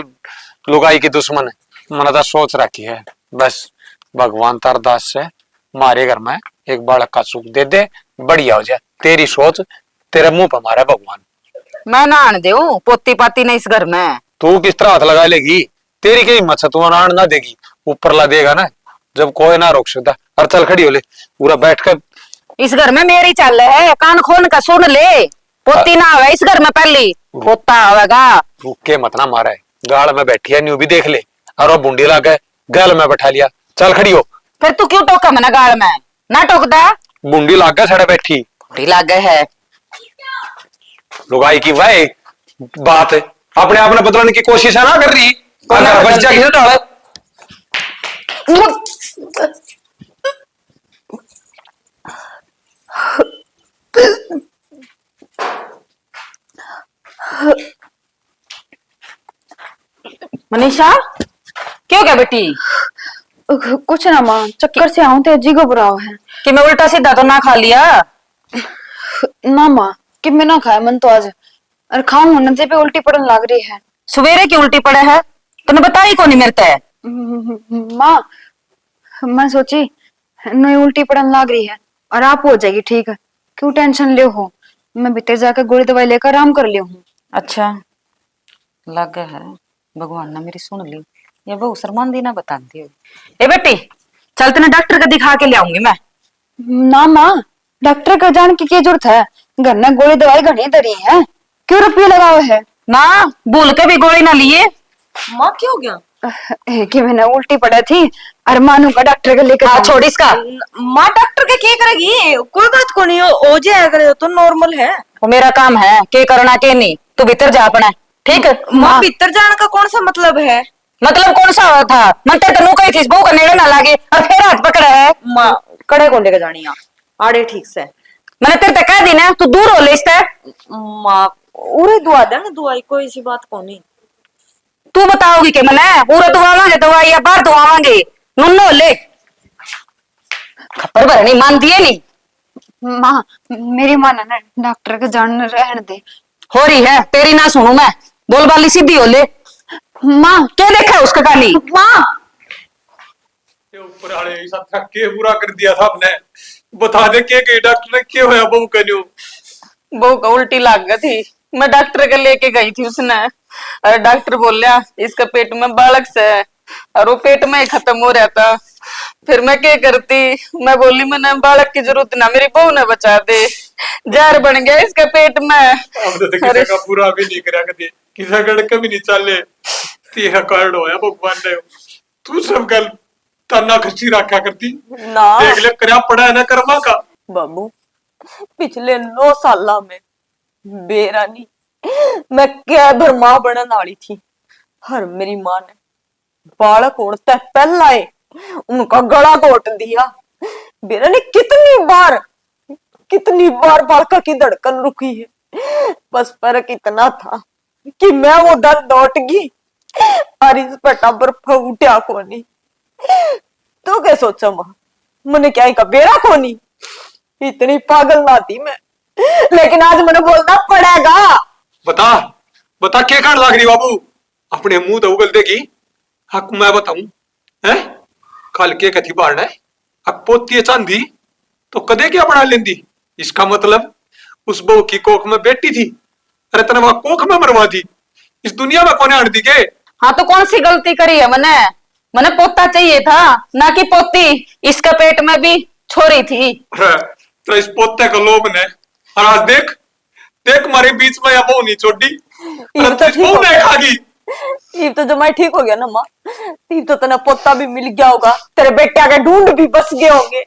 लुगाई की दुश्मन मैंने तो सोच रखी है। बस भगवान तारदास से मारे घर में एक बालक का सुख दे दे, बढ़िया हो जाए। तेरी सोच तेरे मुंह पर मारा भगवान। मैं ना आने दे पोती पाती नहीं इस घर में। तू किस तरह हाथ लगा लेगी? तेरी क्या हिम्मत है तू आन ना देगी? ऊपर ला देगा ना जब कोई ना रोक सकता। और चल खड़ी हो ले पूरा बैठ कर। इस घर में मेरी चाल है, कान खोल का सुन ले। पोती ना आवे इस घर में, पहली पोता आवेगा। रुक के मत ना मारा है, गाड़ में बैठी है न्यू भी देख ले। और वो बुंडी ला गए गल में बैठा लिया। चल खड़ी हो। फिर तू क्यों टोका मना गाल में? ना टोकदा। बुंडी लाग गए सड़े बैठी बुढ़ी लाग गए है। लुगाई की वह बात है, अपने आप ने बदलने की कोशिश है ना कर रही। अगर बच जाएगी ना डाल। मनीषा क्यों क्या बेटी? कुछ ना माँ, चक्कर से आऊं तो जी घबराओ है कि मैं उल्टा सीधा तो ना खा लिया? ना माँ कि मैं ना खाया मन तो आज, और खाऊं न पे उल्टी पड़न लग रही है। सवेरे की उल्टी पड़े है तूने बताई को नहीं मेरे ते? माँ मैं सोची नहीं उल्टी पड़न लग रही है और आप हो जाएगी ठीक, क्यों टेंशन ले हो। मैं भीतर जाकर गोली दवाई लेकर आराम कर लिया हूँ। अच्छा लग है, भगवान ने मेरी सुन ली। ये बहु शर्मांदी ना बताती हो। ए बेटी चल तेने डॉक्टर का दिखा के ले आऊंगी मैं। ना माँ डॉक्टर का जान की क्या जरूरत है, घर में गोली दवाई घनी धरी है, क्यों रुपये लगाओ है। ना भूल के भी गोली ना लिए। माँ क्या हो गया? कि मैंने उल्टी पड़ा थी अरे मानू का डॉक्टर के लेकर हाँ जाऊं। छोड़ इसका। माँ डॉक्टर के क्या करेगी? कोई बात को नहीं, हो जाए अगर तो नॉर्मल है। वो मेरा काम है के करना के नहीं, तू भीतर जा अपना, ठीक है। माँ भीतर जाने का कौन सा मतलब है? मतलब कौन सा था, मन तेरे नू कही थी बहू का नेड़े ना लागे और फिर हाथ पकड़ा है। माँ कड़े को लेकर जानी है आड़े ठीक से। मैंने तेरे तक कह दी ना, तू दूर हो ले इससे। माँ उरे दुआ दे ना, दुआई कोई सी बात को नहीं। तू बताओगी कि मैंने पूरा दुआवांगे दवाई या बाहर दुआवांगे, नुन्नो ले खबर भर नहीं मान दिए नहीं। माँ मेरी माँ ना डॉक्टर के जान रहने दे। हो रही है तेरी ना सुनू मैं, बोल बाली सीधी हो ले। माँ क्या देखा है उसका काली? माँ ये ऊपर वाले ऐसा थक के पूरा कर दिया था आपने। बता दे के डॉक्टर ने क्या होया बहू कन्यू? बहू को उल्टी लग गई थी, मैं डॉक्टर के लेके गई थी उसने। और डॉक्टर बोलिया इसका पेट में बालक से है और वो पेट में ही खत्म हो रहा था। फिर मैं क्या करती, मैं बोली मैंने बालक की जरूरत ना, मेरी बहू ने बचा दे। जहर बन गया इसके पेट में। अब तो किसी का पूरा भी नहीं करा कभी, किसी का कभी नहीं चले। तेरा कार्ड होया भगवान ने, तू सब गल तना खर्ची रखा करती। ना देख ले करया पड़ा है ना कर्मा का। बाबू पिछले 9 साल में बेरानी मैं क्या भर मां बनने वाली थी, हर मेरी मां ने बालक होने पहला ही उनका गला घोट दिया। बेरानी कितनी बार बालका की धड़कन रुकी है, बस फर्क इतना था कि मैं वो डर लौट गई और इस पर टबर फूटा कोनी। तू क्या सोचा मां, मैंने क्या ही का बेरा कोनी? इतनी पागल ना थी मैं, लेकिन आज मैंने बोलना पड़ेगा। बता बता क्या कांड लाग रही बाबू? अपने मुंह तो उगल देगी। हक मैं बताऊं है? कल के कथी बाढ़ है? हक पोती है चांदी तो कदे क्या बना लेंदी? इसका मतलब उस बहू की कोख में बेटी थी, अरे तने वहां कोख में मरवा दी। इस दुनिया में कौन आड़ दी के? हाँ तो कौन सी गलती करी है मैंने? मैंने पोता चाहिए था ना कि पोती। इसका पेट में भी छोरी थी। अरे तो इस पोते का लोभ ने, और आज देख देख हमारे बीच में या बहू नहीं छोड़ी। ये अरे तो तुझ ठीक बहू हो ने गया। खागी। ये तो जमाई ठीक हो गया ना माँ, ये तो तेरा पोता भी मिल गया होगा, तेरे बेटे के ढूंढ भी बस गए होंगे।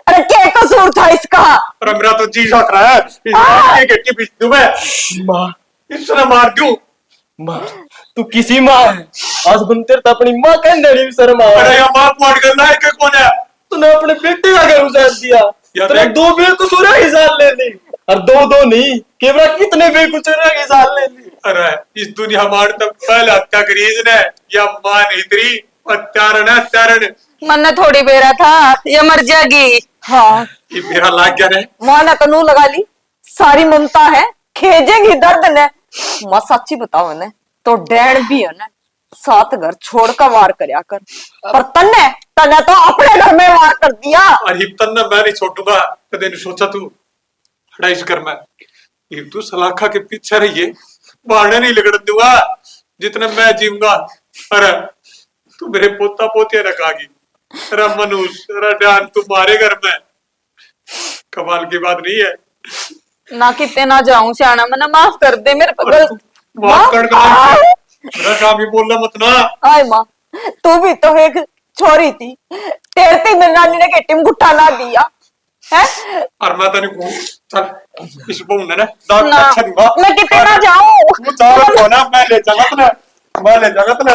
अरे क्या कसूर था इसका? अरे मेरा तो जी साथ रहा है, इस लड़के के की बीच दूं मैं। माँ इसने मार दूं। माँ तू किसी माँ है, आज बनते तो अपनी माँ कहने नहीं शर्म आ। अरे या मां पाट करना है कि कौन है? तूने अपने बेटे का घर उजाड़ दिया। या तेरे देख। 2 बेकसूर की जान ले ली, और 2 नहीं केवल कितने बेकसूर की जान ले ली। अरे इस दुनिया मार तब पहले हत्या करी इसने, या मां नहीं तेरी हत्यारण है हत्यारण। मैंने थोड़ी बेरा था ये मर जाएगी। हाँ ये मेरा लाग गया रे। माँ ने तनू लगा ली, सारी ममता है, खेजेंगी दर्द ने। माँ सच्ची बताओ ने तो डैड भी है ना, 7 घर छोड़ कर वार करया कर, पर तन्ने तन्ने तो अपने घर में वार कर दिया। और ये तन्ना मैं नहीं छोड़ूंगा। कदे नहीं सोचा तू हड़ा इस घर में ये तू सलाखा के पीछे रहिए, बाढ़ने नहीं लगड़ दूंगा जितने मैं जीऊंगा। अरे तू मेरे पोता पोतिया रखागी। अरे मनुष्य, अरे ध्यान तुम्हारे घर में कमाल की बात नहीं है। ना कितने ना जाऊं श्याना, मैंने माफ कर दे मेरे पर गलत। माफ कर दो। मेरा काम ही बोलना मत ना। आय माँ तू भी तो एक छोरी थी, तेरती मेरी नानी ने केटी में गुट्ठा ना दिया है। और मैं तेरे को चल इस बहू ने ना दाग ना अच्छा दूंगा। मैं कितने ना जाऊं। तू चारों को ना मैं ले जाऊंगा तुझे, मैं ले जाऊंगा तुझे।